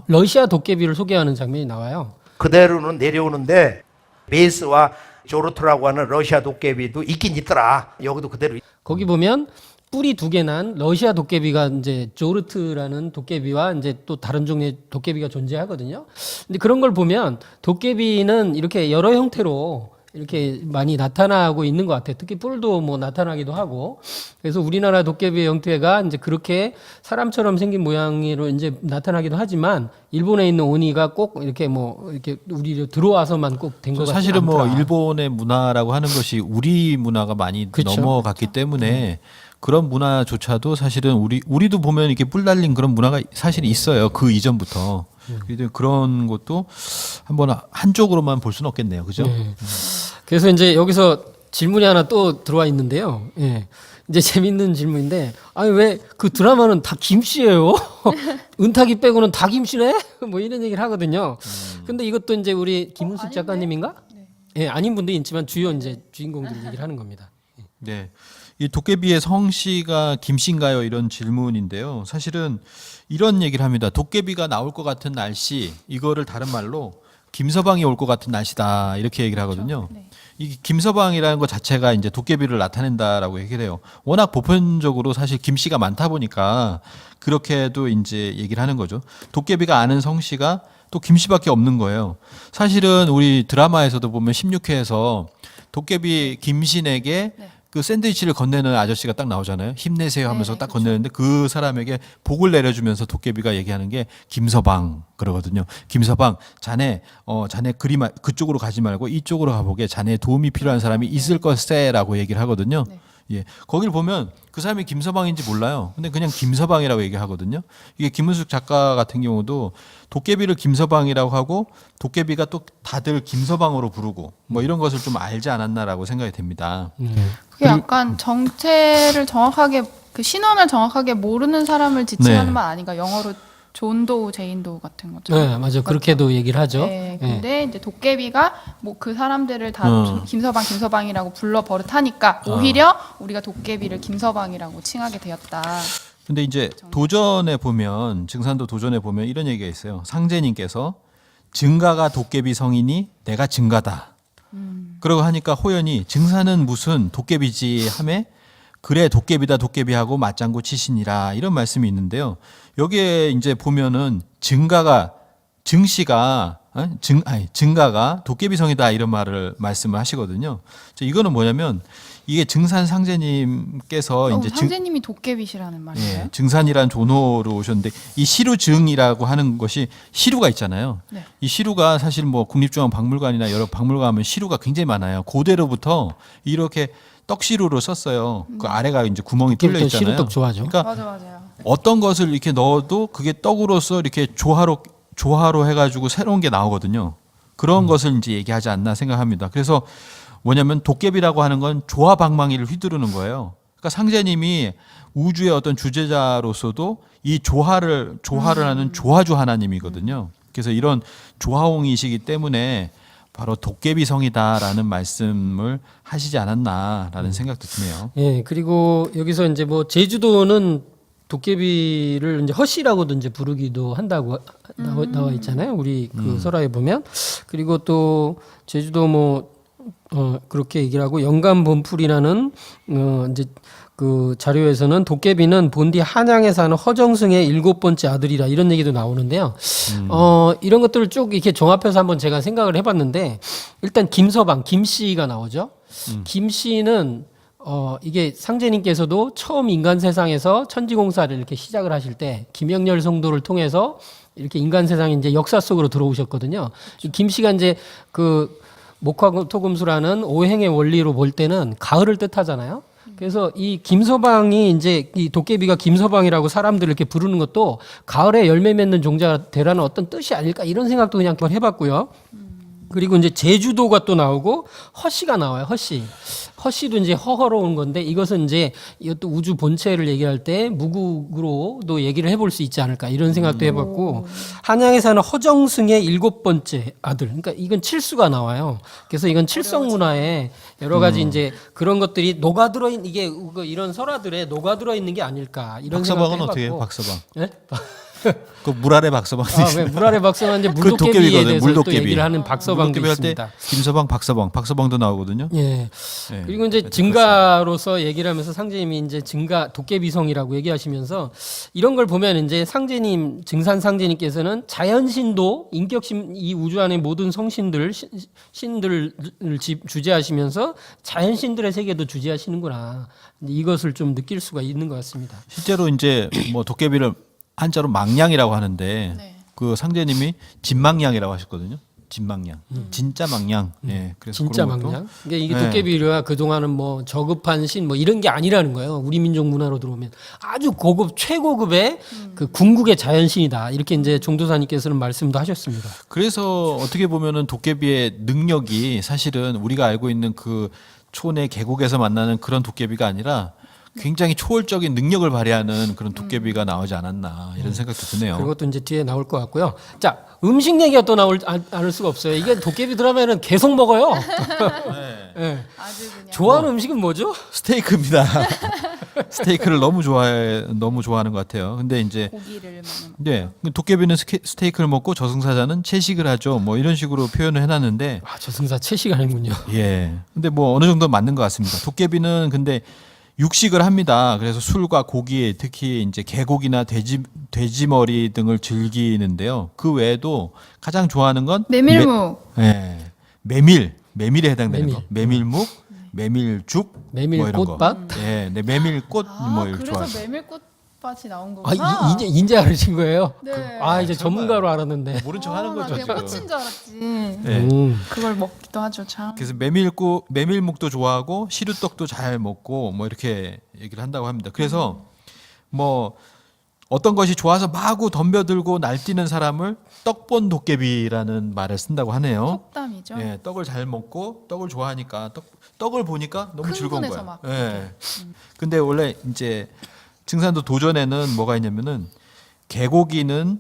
러시아 도깨비를 소개하는 장면이 나와요. 그대로는 내려오는데 베이스와 조르트라고 하는 러시아 도깨비도 있긴 있더라. 여기도 그대로. 거기 보면 뿔이 2개 난 러시아 도깨비가 이제 조르트라는 도깨비와 이제 또 다른 종류의 도깨비가 존재하거든요. 근데 그런 걸 보면 도깨비는 이렇게 여러 형태로 이렇게 많이 나타나고 있는 것 같아요. 특히 뿔도 뭐 나타나기도 하고. 그래서 우리나라 도깨비의 형태가 이제 그렇게 사람처럼 생긴 모양으로 이제 나타나기도 하지만 일본에 있는 오니가 꼭 이렇게 뭐 이렇게 우리로 들어와서만 꼭 된 것 같아요. 사실은 뭐 일본의 문화라고 하는 것이 우리 문화가 많이 그쵸. 넘어갔기 때문에 그런 문화조차도 사실은 우리도 보면 이렇게 뿔 달린 그런 문화가 사실 있어요. 그 이전부터. 그래서 그런 것도 한번 한쪽으로만 볼 수는 없겠네요. 그죠? 네. 그래서 이제 여기서 질문이 하나 또 들어와 있는데요. 예. 이제 재밌는 질문인데, 아니 왜 그 드라마는 다 김씨예요? 은탁이 빼고는 다 김씨네? 뭐 이런 얘기를 하거든요. 근데 이것도 이제 우리 김은숙 작가님인가? 예, 아닌 분도 있지만 주요 이제 주인공들 얘기를 하는 겁니다. 네. 이 도깨비의 성씨가 김씨인가요? 이런 질문인데요. 사실은 이런 얘기를 합니다. 도깨비가 나올 것 같은 날씨, 이거를 다른 말로 김서방이 올 것 같은 날씨다. 이렇게 얘기를 하거든요. 네. 이 김서방이라는 것 자체가 이제 도깨비를 나타낸다라고 얘기를 해요. 워낙 보편적으로 사실 김씨가 많다 보니까 그렇게도 이제 얘기를 하는 거죠. 도깨비가 아는 성씨가 또 김씨밖에 없는 거예요. 사실은 우리 드라마에서도 보면 16회에서 도깨비 김신에게 네. 그 샌드위치를 건네는 아저씨가 딱 나오잖아요. 힘내세요 하면서 네, 딱 그렇죠. 건네는데 그 사람에게 복을 내려주면서 도깨비가 얘기하는 게 김서방 그러거든요. 김서방 자네 그쪽으로 가지 말고 이쪽으로 가보게 자네의 도움이 필요한 사람이 있을 것세라고 얘기를 하거든요. 네. 예, 거길 보면 그 사람이 김서방인지 몰라요. 근데 그냥 김서방이라고 얘기하거든요. 이게 김은숙 작가 같은 경우도 도깨비를 김서방이라고 하고 도깨비가 또 다들 김서방으로 부르고 뭐 이런 것을 좀 알지 않았나라고 생각이 됩니다. 그게 약간 정체를 정확하게 그 신원을 정확하게 모르는 사람을 지칭하는 네. 말 아닌가? 영어로 존도, 제인도 같은 거죠. 네, 맞아요. 그렇게도 얘기를 하죠. 네, 예. 근데 이제 도깨비가 뭐 그 사람들을 다 김서방이라고 불러 버릇하니까 오히려 우리가 도깨비를 김서방이라고 칭하게 되었다. 근데 이제 도전에 보면 증산도 도전에 보면 이런 얘기가 있어요. 상제님께서 증가가 도깨비 성이니 내가 증가다. 그러고 하니까 호연이 증산은 무슨 도깨비지 하매 그래 도깨비다 도깨비하고 맞장구 치시니라 이런 말씀이 있는데요. 여기에 이제 보면은 증가가 도깨비 성이다 이런 말씀을 하시거든요. 이거는 뭐냐면 이게 증산 상제님께서 이제 상제님이 도깨비시라는 말이에요. 예, 증산이란 존호로 오셨는데 이 시루증이라고 하는 것이 시루가 있잖아요. 네. 이 시루가 사실 뭐 국립중앙박물관이나 여러 박물관 가면 시루가 굉장히 많아요. 고대로부터 이렇게 떡시루로 썼어요. 그 아래가 이제 구멍이 뚫려 또 있잖아요. 시루떡 좋아하죠. 그러니까 맞아요. 어떤 것을 이렇게 넣어도 그게 떡으로서 이렇게 조화로 해가지고 새로운 게 나오거든요. 그런 것을 이제 얘기하지 않나 생각합니다. 그래서 뭐냐면 도깨비라고 하는 건 조화방망이를 휘두르는 거예요. 그러니까 상제님이 우주의 어떤 주제자로서도 이 조화를 하는 조화주 하나님이거든요. 그래서 이런 조화홍이시기 때문에 바로 도깨비 성이다라는 말씀을 하시지 않았나라는 생각도 드네요. 예, 그리고 여기서 이제 뭐 제주도는 도깨비를 이제 허씨라고도 이제 부르기도 한다고 나와 있잖아요. 우리 그 설화에 보면. 그리고 또 제주도 그렇게 얘기를 하고 영감 본풀이라는 이제 그 자료에서는 도깨비는 본디 한양에 사는 허정승의 7번째 아들이라 이런 얘기도 나오는데요. 이런 것들을 쭉 이렇게 종합해서 한번 제가 생각을 해봤는데 일단 김서방, 김씨가 나오죠. 김씨는 이게 상제님께서도 처음 인간 세상에서 천지공사를 이렇게 시작을 하실 때 김영렬 성도를 통해서 이렇게 인간 세상에 이제 역사 속으로 들어오셨거든요. 이 김씨가 이제 그 목화토금수라는 오행의 원리로 볼 때는 가을을 뜻하잖아요. 그래서 이 김서방이 이제 이 도깨비가 김서방이라고 사람들을 이렇게 부르는 것도 가을에 열매 맺는 종자가 되라는 어떤 뜻이 아닐까 이런 생각도 그냥 해봤고요. 그리고 이제 제주도가 또 나오고 허씨가 나와요. 허씨도 이제 허허로운 건데 이것은 이제 이것도 우주 본체를 얘기할 때 무국으로도 얘기를 해볼 수 있지 않을까 이런 생각도 해봤고 한양에 사는 허정승의 7번째 아들. 그러니까 이건 칠수가 나와요. 그래서 이건 칠성 문화에 여러 가지 이제 그런 것들이 녹아들어 이게 이런 설화들에 녹아들어 있는 게 아닐까 이런 생각도 박서방은 해봤고. 어떻게 해요? 박서방. 예? 그 물 아래 박서방. 물 아래 박서방 이제 그 물도깨비에 도깨비거든, 대해서 또 물도깨비. 얘기를 하는 박서방도 물도깨비 할 때 있습니다. 김서방, 박서방도 나오거든요. 예. 예. 그리고 이제 증가로서 얘기를 하면서 상제님이 이제 증가 도깨비성이라고 얘기하시면서 이런 걸 보면 이제 상제님 증산 상제님께서는 자연신도 인격신 이 우주 안의 모든 성신들 신들을 주재하시면서 자연신들의 세계도 주재하시는구나. 이것을 좀 느낄 수가 있는 것 같습니다. 실제로 이제 뭐 도깨비를 한자로 망냥이라고 하는데 네. 그 상제님이 진망냥이라고 하셨거든요. 진망냥, 진짜 망냥. 예, 그래서 진짜 그런 것도 망냥. 그러니까 이게 네. 도깨비가 그 동안은 뭐 저급한 신 뭐 이런 게 아니라는 거예요. 우리 민족 문화로 들어오면 아주 고급 최고급의 그 궁극의 자연신이다. 이렇게 이제 종도사님께서는 말씀도 하셨습니다. 그래서 어떻게 보면은 도깨비의 능력이 사실은 우리가 알고 있는 그 촌의 계곡에서 만나는 그런 도깨비가 아니라 굉장히 초월적인 능력을 발휘하는 그런 도깨비가 나오지 않았나 이런 생각도 드네요. 그것도 이제 뒤에 나올 것 같고요. 자, 음식 얘기가 또 나올 않을 수가 없어요. 이게 도깨비 드라마는 계속 먹어요. 네. 아주 그냥 좋아하는 음식은 뭐죠? 스테이크입니다. 스테이크를 너무 좋아하는 것 같아요. 근데 이제 고기를 먹는. 네, 도깨비는 스테이크를 먹고 저승사자는 채식을 하죠. 뭐 이런 식으로 표현을 해놨는데, 아, 저승사 채식 아니군요. 예. 근데 뭐 어느 정도 맞는 것 같습니다. 도깨비는 근데 육식을 합니다. 그래서 술과 고기, 특히 이제 개고기나 돼지머리 등을 즐기는데요. 그 외에도 가장 좋아하는 건 메밀묵. 예, 메밀에 해당되는 메밀. 거. 메밀묵, 메밀죽, 메밀 뭐 이런 꽃밭? 거. 예, 네, 메밀꽃 뭐 이런 그래서 좋아. 메밀꽃밭이 나온 아, 거구나. 이제 알으신 거예요? 네. 아, 이제 정말. 전문가로 알았는데. 모른 척 하는 나 거죠. 그냥 지금. 꽃인 줄 알았지. 예. 그걸 먹기도 하죠, 참. 그래서 메밀묵도 좋아하고 시루떡도 잘 먹고 뭐 이렇게 얘기를 한다고 합니다. 그래서 뭐 어떤 것이 좋아서 마구 덤벼들고 날뛰는 사람을 떡본 도깨비라는 말을 쓴다고 하네요. 속담이죠. 예, 떡을 잘 먹고 떡을 좋아하니까 떡을 보니까 너무 즐거운 흥분해서 거야. 막 예. 근데 원래 이제 증산도 도전에는 뭐가 있냐면은 개고기는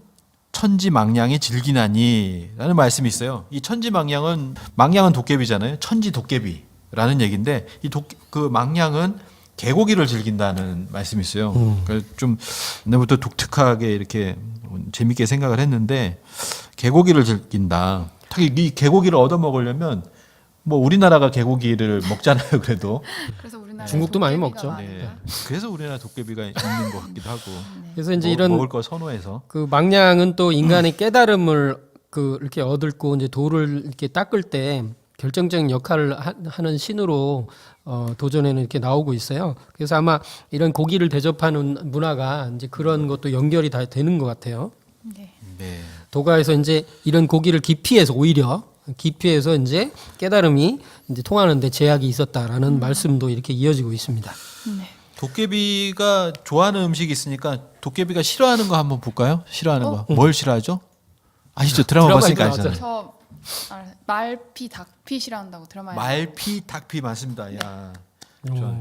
천지망냥이 즐기나니라는 말씀이 있어요. 이 천지망냥은 도깨비잖아요. 천지도깨비라는 얘기인데 그 망냥은 개고기를 즐긴다는 말씀이 있어요. 그래서 좀 옛날부터 독특하게 이렇게 재밌게 생각을 했는데 개고기를 즐긴다. 특히 이 개고기를 얻어 먹으려면 뭐 우리나라가 개고기를 먹잖아요. 그래도 그래서 우리나라 중국도 많이 먹죠. 네. 그래서 우리나라 도깨비가 있는 것 같기도 하고 그래서 이제 이런 먹을 걸 선호해서 그 망냥은 또 인간의 깨달음을 그 이렇게 얻고 이제 돌을 이렇게 닦을 때 결정적인 역할을 하는 신으로 도전에는 이렇게 나오고 있어요. 그래서 아마 이런 고기를 대접하는 문화가 이제 그런 것도 연결이 다 되는 것 같아요. 네. 네. 도가에서 이제 이런 고기를 기피해서 오히려 기피해서 이제 깨달음이 이제 통하는데 제약이 있었다라는 말씀도 이렇게 이어지고 있습니다. 네. 도깨비가 좋아하는 음식이 있으니까 도깨비가 싫어하는 거 한번 볼까요? 싫어하는 거. 뭘 싫어하죠? 아시죠? 드라마 드라마에 봤으니까 나왔죠. 아시잖아요. 말피 닭피 싫어한다고 드라마에 말피, 닭피 많습니다. 야.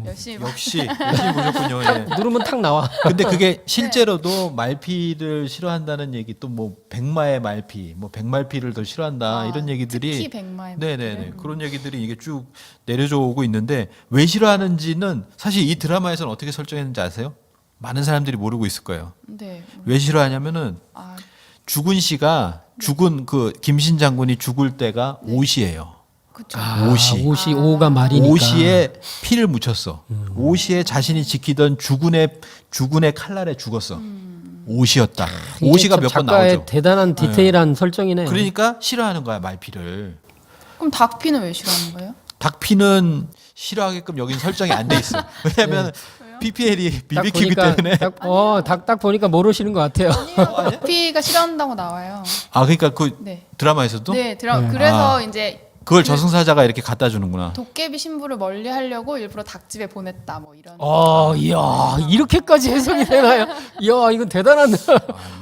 열심히 역시 보셨군요. 예. 누르면 탁 나와. 근데 그게 실제로도 말피를 싫어한다는 얘기 또 뭐 백마의 말피, 뭐 백말피를 더 싫어한다 이런 얘기들이 특히 백마의 네네네 그런 얘기들이 이게 쭉 내려져 오고 있는데 왜 싫어하는지는 사실 이 드라마에서는 어떻게 설정했는지 아세요? 많은 사람들이 모르고 있을 거예요. 네. 왜 싫어하냐면은 아, 죽은 그 김신 장군이 죽을 때가 옷이에요. 그쵸. 옷이. 오가 말이니까. 오시에 피를 묻혔어. 오시에 자신이 지키던 주군의 칼날에 죽었어. 오시였다. 이게 오시가 참 몇 번 작가의 나오죠. 대단한 디테일한 설정이네요. 그러니까 싫어하는 거야 말피를. 그럼 닭피는 왜 싫어하는 거예요? 닭피는 싫어하게끔 여기는 설정이 안 돼 있어. 왜냐하면 PPL이 딱 BBQ이기 보니까 때문에. 딱 보니까 모르시는 것 같아요. 닭피가 싫어한다고 나와요. 아 그러니까 그 네. 드라마에서도 네, 그래서 아. 이제 그걸 저승사자가 이렇게 갖다 주는구나. 도깨비 신부를 멀리 하려고 일부러 닭집에 보냈다 뭐 이런 이야, 이렇게까지 해석이 되나요? 이야, 이건 대단한.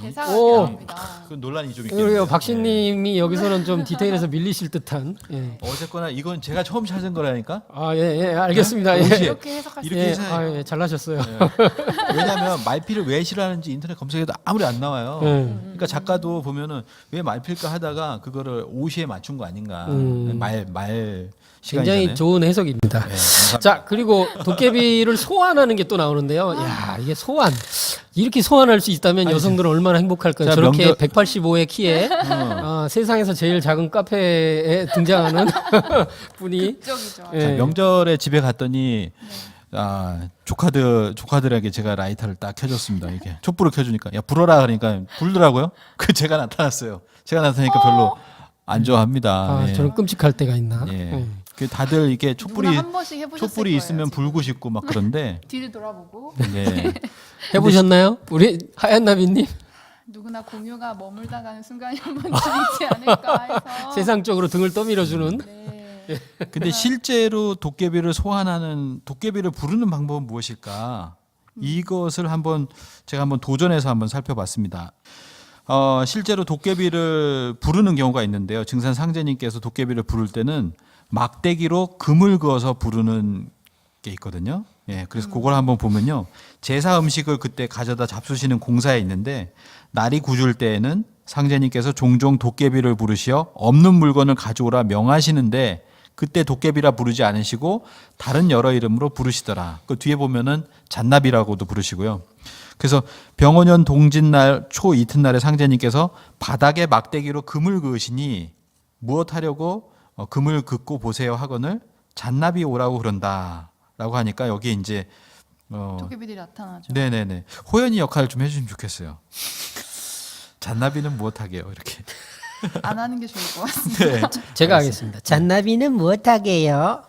대사가 오. 나옵니다. 그 논란이 좀 그리고 있겠네요. 박신님이 여기서는 좀 디테일에서 밀리실 듯한. 예. 어쨌거나 이건 제가 처음 찾은 거라니까. 예, 알겠습니다. 예. 오시에. 이렇게 해석할 수 이렇게 예, 해서 예, 잘나셨어요. 왜냐하면 말피를 왜 싫어하는지 인터넷 검색해도 아무리 안 나와요. 그러니까 작가도 보면은 왜 말필까 하다가 그거를 오시에 맞춘 거 아닌가. 말 시간이잖아요. 굉장히 좋은 해석입니다. 네, 감사합니다. 자, 그리고 도깨비를 소환하는 게 또 나오는데요. 야, 이게 소환. 이렇게 소환할 수 있다면 여성들은 얼마나 행복할까요? 자, 저렇게 명절- 185의 키에 세상에서 제일 작은 카페에 등장하는 분이 극적이죠. 예. 자, 명절에 집에 갔더니 조카들에게 제가 라이터를 딱 켜줬습니다. 이게 촛불을 켜주니까 야 불어라 그러니까 불더라고요. 그 제가 나타났어요. 제가 나타나니까 별로 안 좋아합니다. 예. 저는 끔찍할 때가 있나? 예. 그 다들 이게 누구나 한 번씩 해보셨을 촛불이 거예요, 있으면 지금. 불고 싶고 막 그런데 뒤를 돌아보고 예. 해보셨나요? 우리 하얀 나비님 누구나 공유가 머물다 가는 순간이 한 번쯤 있지 않을까 해서 세상적으로 등을 떠밀어주는 네. 근데 실제로 도깨비를 소환하는 도깨비를 부르는 방법은 무엇일까? 이것을 제가 한번 도전해서 한번 살펴봤습니다. 실제로 도깨비를 부르는 경우가 있는데요. 증산 상제님께서 도깨비를 부를 때는 막대기로 금을 그어서 부르는 게 있거든요. 예, 그래서 그걸 한번 보면요. 제사 음식을 그때 가져다 잡수시는 공사에 있는데 날이 굳을 때에는 상제님께서 종종 도깨비를 부르시어 없는 물건을 가져오라 명하시는데 그때 도깨비라 부르지 않으시고 다른 여러 이름으로 부르시더라. 그 뒤에 보면은 잔나비라고도 부르시고요. 그래서 병원년 동짓날 초 이튿날에 상제님께서 바닥에 막대기로 금을 그으시니 무엇 하려고 금을 긋고 보세요 하거늘 잔나비 오라고 그런다라고 하니까 여기 이제 도깨비들이 나타나죠. 네네네 호연이 역할을 좀 해주시면 좋겠어요. 잔나비는 무엇 하게요 이렇게. 안 하는 게 좋을 것 같습니다. 네. 제가 하겠습니다. 잔나비는 무엇하게요?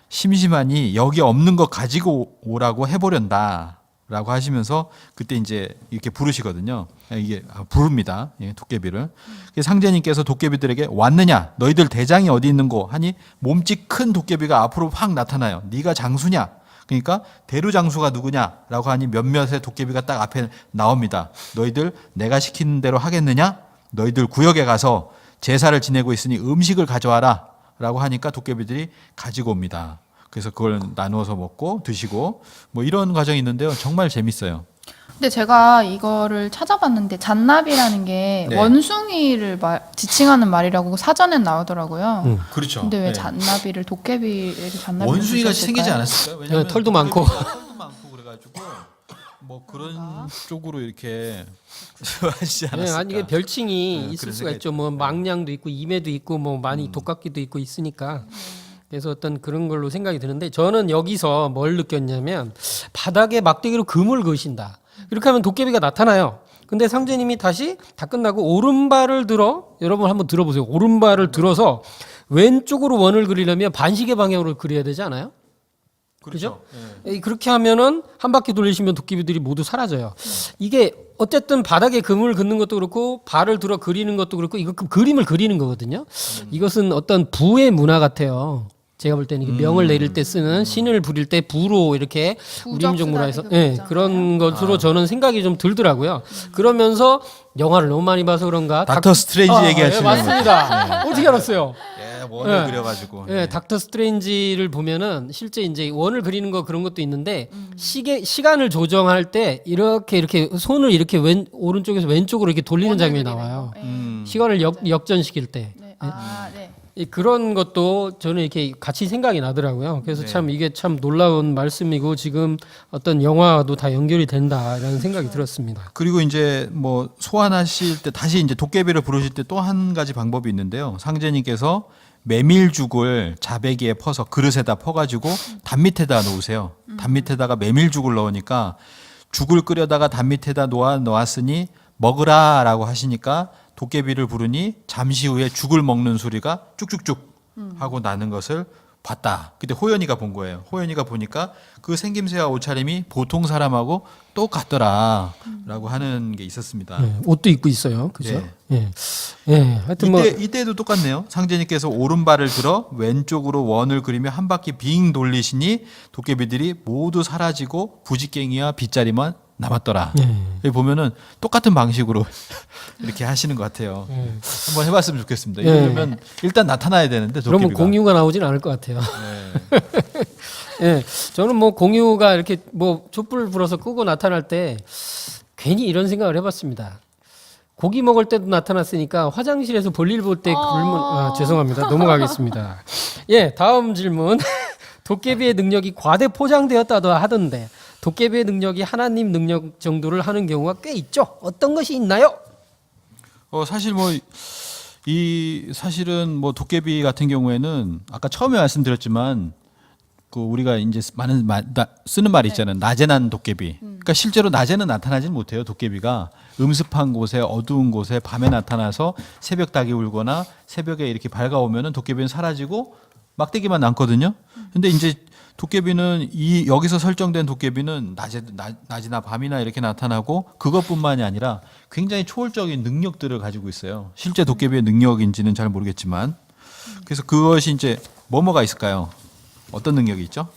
심심하니 여기 없는 거 가지고 오라고 해보련다. 라고 하시면서 그때 이제 이렇게 부르시거든요. 이게 부릅니다. 예, 도깨비를. 그래서 상제님께서 도깨비들에게 왔느냐? 너희들 대장이 어디 있는고? 하니 몸집 큰 도깨비가 앞으로 확 나타나요. 네가 장수냐? 그러니까 대루장수가 누구냐라고 하니 몇몇의 도깨비가 딱 앞에 나옵니다. 너희들 내가 시키는 대로 하겠느냐? 너희들 구역에 가서 제사를 지내고 있으니 음식을 가져와라 라고 하니까 도깨비들이 가지고 옵니다. 그래서 그걸 나누어서 먹고 드시고 뭐 이런 과정이 있는데요. 정말 재밌어요. 근데 제가 이거를 찾아봤는데 잔나비라는 게 네. 원숭이를 지칭하는 말이라고 사전엔 나오더라고요. 그렇죠. 근데 왜 잔나비를 도깨비에게 잔나비를 원숭이가 붙였을까요? 생기지 않았을까요? 왜냐면 털도 많고. 털도 많고 그래가지고 뭐 그런 쪽으로 이렇게 하시지 네, 않았을까? 아니 이게 별칭이 네, 있을 그런 수가 생각이 있죠. 뭐 망냥도 있고 임해도 있고 뭐 많이 독각기도 있고 있으니까. 그래서 어떤 그런 걸로 생각이 드는데 저는 여기서 뭘 느꼈냐면 바닥에 막대기로 금을 그으신다. 이렇게 하면 도깨비가 나타나요. 근데 상제님이 다시 다 끝나고 오른발을 들어 여러분 한번 들어보세요. 오른발을 들어서 왼쪽으로 원을 그리려면 반시계 방향으로 그려야 되지 않아요? 그죠? 그렇게 하면은 한 바퀴 돌리시면 도깨비들이 모두 사라져요. 이게 어쨌든 바닥에 금을 긋는 것도 그렇고 발을 들어 그리는 것도 그렇고 이거 그림을 그리는 거거든요. 이것은 어떤 부의 문화 같아요. 제가 볼 때는 이게 명을 내릴 때 쓰는 신을 부릴 때 부로 이렇게 우리 민족 문화에서 그런 것으로 저는 생각이 좀 들더라고요. 그러면서 영화를 너무 많이 봐서 그런가 닥터 스트레인지 얘기하시는 맞습니다. 어떻게 알았어요? 원을 네. 그려가지고. 예, 닥터 스트레인지를 보면은 실제 이제 원을 그리는 거 그런 것도 있는데 시간을 조정할 때 이렇게 손을 이렇게 오른쪽에서 왼쪽으로 이렇게 돌리는 장면이 나와요. 시간을 역전시킬 때. 네. 네. 그런 것도 저는 이렇게 같이 생각이 나더라고요. 그래서 네. 참 이게 참 놀라운 말씀이고 지금 어떤 영화도 다 연결이 된다라는 생각이 들었습니다. 그리고 이제 뭐 소환하실 때 다시 이제 도깨비를 부르실 때 또 한 가지 방법이 있는데요. 상제님께서 메밀죽을 자배기에 퍼서 그릇에다 퍼가지고 담 밑에다 놓으세요. 담 밑에다가 메밀죽을 넣으니까 죽을 끓여다가 담 밑에다 놓았으니 먹으라라고 하시니까 도깨비를 부르니 잠시 후에 죽을 먹는 소리가 쭉쭉쭉 하고 나는 것을 봤다. 그때 호연이가 본 거예요. 호연이가 보니까 그 생김새와 옷차림이 보통 사람하고 똑같더라라고 하는 게 있었습니다. 네, 옷도 입고 있어요. 그죠? 네. 하여튼 뭐 이때도 똑같네요. 상제님께서 오른발을 들어 왼쪽으로 원을 그리며 한 바퀴 빙 돌리시니 도깨비들이 모두 사라지고 부지깽이와 빗자리만 남았더라. 여기 보면은 똑같은 방식으로 이렇게 하시는 것 같아요. 한번 해봤으면 좋겠습니다. 이러면 일단 나타나야 되는데 도깨비가. 그러면 공유가 나오진 않을 것 같아요. 저는 뭐 공유가 이렇게 뭐 촛불 불어서 끄고 나타날 때 괜히 이런 생각을 해봤습니다. 고기 먹을 때도 나타났으니까 화장실에서 볼일 볼 때 죄송합니다. 넘어가겠습니다. 다음 질문. 도깨비의 능력이 과대 포장되었다도 하던데 도깨비의 능력이 하나님 능력 정도를 하는 경우가 꽤 있죠. 어떤 것이 있나요? 사실 뭐 사실은 뭐 도깨비 같은 경우에는 아까 처음에 말씀드렸지만 그 우리가 이제 쓰는 말이 있잖아요. 낮에 난 도깨비. 그러니까 실제로 낮에는 나타나지는 못해요. 도깨비가 음습한 곳에 어두운 곳에 밤에 나타나서 새벽 닭이 울거나 새벽에 이렇게 밝아오면은 도깨비는 사라지고 막대기만 남거든요. 근데 이제 도깨비는 여기서 설정된 도깨비는 낮이나 밤이나 이렇게 나타나고 그것뿐만이 아니라 굉장히 초월적인 능력들을 가지고 있어요. 실제 도깨비의 능력인지는 잘 모르겠지만 그래서 그것이 이제 뭐가 있을까요? 어떤 능력이 있죠?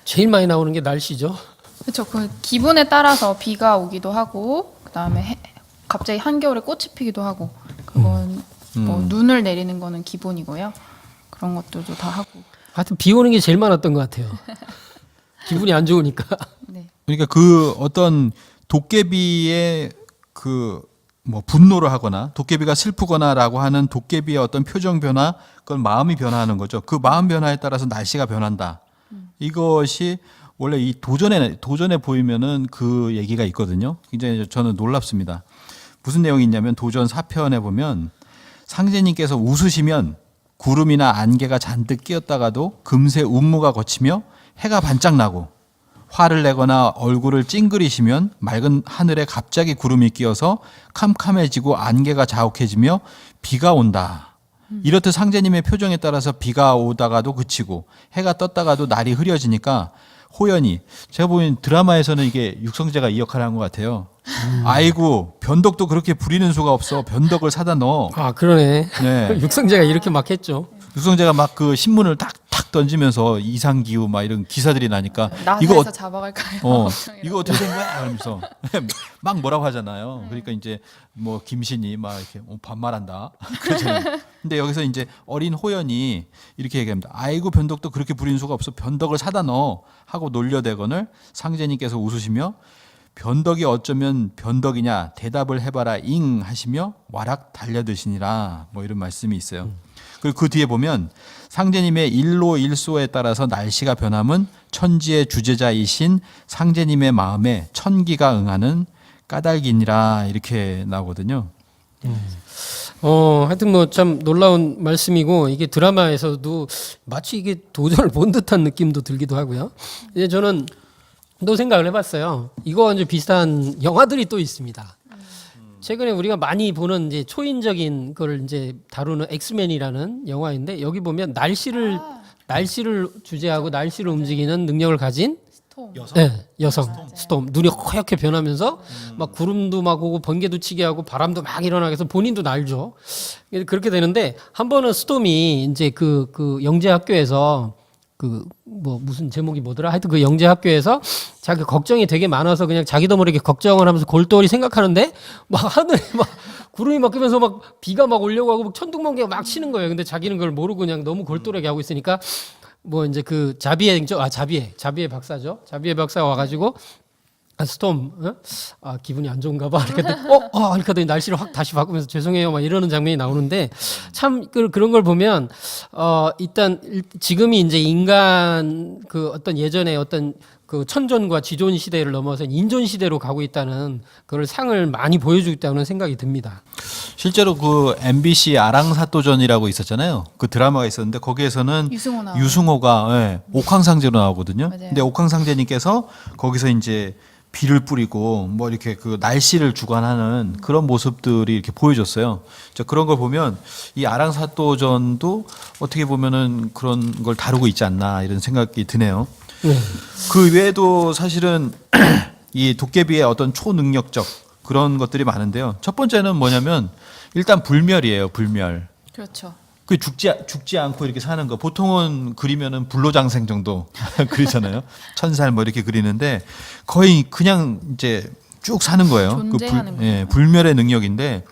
제일 많이 나오는 게 날씨죠. 그렇죠. 그 기분에 따라서 비가 오기도 하고 그다음에 갑자기 한겨울에 꽃이 피기도 하고 그건 뭐 눈을 내리는 거는 기본이고요. 그런 것들도 다 하고. 하여튼 비 오는 게 제일 많았던 것 같아요. 기분이 안 좋으니까. 네. 그러니까 그 어떤 도깨비의 그 뭐 분노를 하거나 도깨비가 슬프거나라고 하는 도깨비의 어떤 표정 변화, 그건 마음이 변화하는 거죠. 그 마음 변화에 따라서 날씨가 변한다. 이것이 원래 이 도전에 보이면은 그 얘기가 있거든요. 굉장히 저는 놀랍습니다. 무슨 내용이 있냐면 도전 4편에 보면 상제님께서 웃으시면 구름이나 안개가 잔뜩 끼었다가도 금세 운무가 걷히며 해가 반짝 나고 화를 내거나 얼굴을 찡그리시면 맑은 하늘에 갑자기 구름이 끼어서 캄캄해지고 안개가 자욱해지며 비가 온다. 이렇듯 상제님의 표정에 따라서 비가 오다가도 그치고 해가 떴다가도 날이 흐려지니까 호연이 제가 보기엔 드라마에서는 이게 육성재가 이 역할을 한 것 같아요. 아이고 변덕도 그렇게 부리는 수가 없어. 변덕을 사다 넣어. 아 그러네. 네. 육성재가 이렇게 막 했죠. 육성재가 막 그 신문을 탁탁 던지면서 이상기후 막 이런 기사들이 나니까 나사에서 잡아갈까요? 이거 어떻게 된 거야? 그러면서 막 뭐라고 하잖아요. 그러니까 이제 뭐 김신이 막 이렇게 반말한다. 그러잖아요. 근데 여기서 이제 어린 호연이 이렇게 얘기합니다. 아이고 변덕도 그렇게 부리는 수가 없어. 변덕을 사다 넣어 하고 놀려대거늘 상제님께서 웃으시며 변덕이 어쩌면 변덕이냐 대답을 해봐라 잉 하시며 와락 달려드시니라 뭐 이런 말씀이 있어요. 그리고 그 뒤에 보면 상제님의 일로일소에 따라서 날씨가 변함은 천지의 주제자이신 상제님의 마음에 천기가 응하는 까닭이니라 이렇게 나오거든요. 하여튼 뭐 참 놀라운 말씀이고 이게 드라마에서도 마치 이게 도전을 본 듯한 느낌도 들기도 하고요. 이제 저는 또 생각을 해봤어요. 이거 이제 비슷한 영화들이 또 있습니다. 최근에 우리가 많이 보는 이제 초인적인 걸 이제 다루는 엑스맨이라는 영화인데 여기 보면 날씨를 주제하고 날씨를 움직이는 능력을 가진 스톰. 여성 스톰 눈이 허옇게 변하면서 막 구름도 막 오고 번개도 치게 하고 바람도 막 일어나게 해서 본인도 날죠. 그렇게 되는데 한 번은 스톰이 이제 그 영재 학교에서 그 뭐 무슨 제목이 뭐더라 하여튼 그 영재 학교에서 자기 걱정이 되게 많아서 그냥 자기도 모르게 걱정을 하면서 골똘히 생각하는데 막 하늘에 막 구름이 막 끼면서 막 비가 막 오려고 하고 막 천둥번개가 막 치는 거예요. 근데 자기는 그걸 모르고 그냥 너무 골똘하게 하고 있으니까 뭐 이제 그 자비의 박사죠. 자비의 박사가 와가지고 스톰, 기분이 안 좋은가 봐. 이렇게 이렇게 하더니 날씨를 확 다시 바꾸면서 죄송해요. 막 이러는 장면이 나오는데 참 그런 걸 보면, 일단 지금이 이제 인간 그 어떤 예전에 어떤 그 천존과 지존 시대를 넘어서 인존 시대로 가고 있다는 그걸 상을 많이 보여주고 있다는 생각이 듭니다. 실제로 그 MBC 아랑사또전이라고 있었잖아요. 그 드라마가 있었는데 거기에서는 유승호가 옥황상제로 나오거든요. 맞아요. 근데 옥황상제님께서 거기서 이제 비를 뿌리고 뭐 이렇게 그 날씨를 주관하는 그런 모습들이 이렇게 보여줬어요. 그런 걸 보면 이 아랑사또전도 어떻게 보면은 그런 걸 다루고 있지 않나 이런 생각이 드네요. 그 외에도 사실은 이 도깨비의 어떤 초능력적 그런 것들이 많은데요. 첫 번째는 뭐냐면 일단 불멸이에요. 불멸. 그렇죠. 그 죽지 않고 이렇게 사는 거. 보통은 그리면은 불로장생 정도 그리잖아요. 1000살 뭐 이렇게 그리는데 거의 그냥 이제 쭉 사는 거예요. 존재하는 거예요. 불멸의 능력인데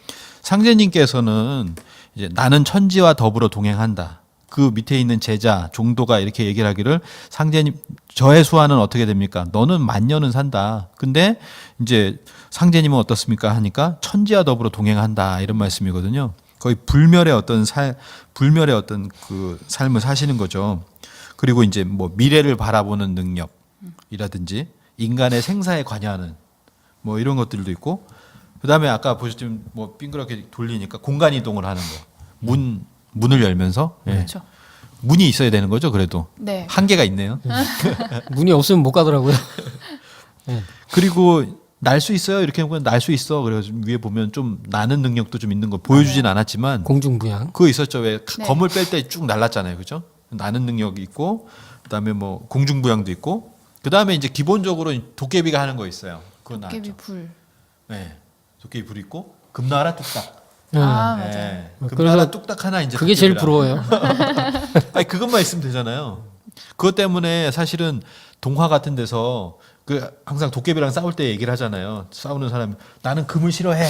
상제님께서는 이제 나는 천지와 더불어 동행한다. 그 밑에 있는 제자 종도가 이렇게 얘기를 하기를 상제님 저의 수완은 어떻게 됩니까? 너는 만년은 산다. 근데 이제 상제님은 어떻습니까? 하니까 천지와 더불어 동행한다 이런 말씀이거든요. 거의 불멸의 어떤 그 삶을 사시는 거죠. 그리고 이제 뭐 미래를 바라보는 능력이라든지 인간의 생사에 관여하는 뭐 이런 것들도 있고, 그다음에 아까 보셨지만 뭐 빙그랗게 돌리니까 공간 이동을 하는 거, 문을 열면서 예. 그렇죠. 문이 있어야 되는 거죠. 그래도 네. 한계가 있네요. 문이 없으면 못 가더라고요. 그리고 날 수 있어요. 이렇게 하면 날 수 있어. 그래서 위에 보면 좀 나는 능력도 좀 있는 거 보여주진 않았지만 공중부양. 그거 있었죠. 왜 네. 검을 뺄 때 쭉 날랐잖아요. 그죠? 나는 능력이 있고 그다음에 뭐 공중부양도 있고 그다음에 이제 기본적으로 도깨비가 하는 거 있어요. 그거 나왔죠. 도깨비 불. 네. 도깨비 불 있고 금나라 뚝딱. 아, 맞아요. 네. 그래서 금나라 뚝딱 하나 이제 그게 제일 도깨비랑. 부러워요. 아니 그것만 있으면 되잖아요. 그것 때문에 사실은 동화 같은 데서 그 항상 도깨비랑 싸울 때 얘기를 하잖아요. 싸우는 사람이 나는 금을 싫어해.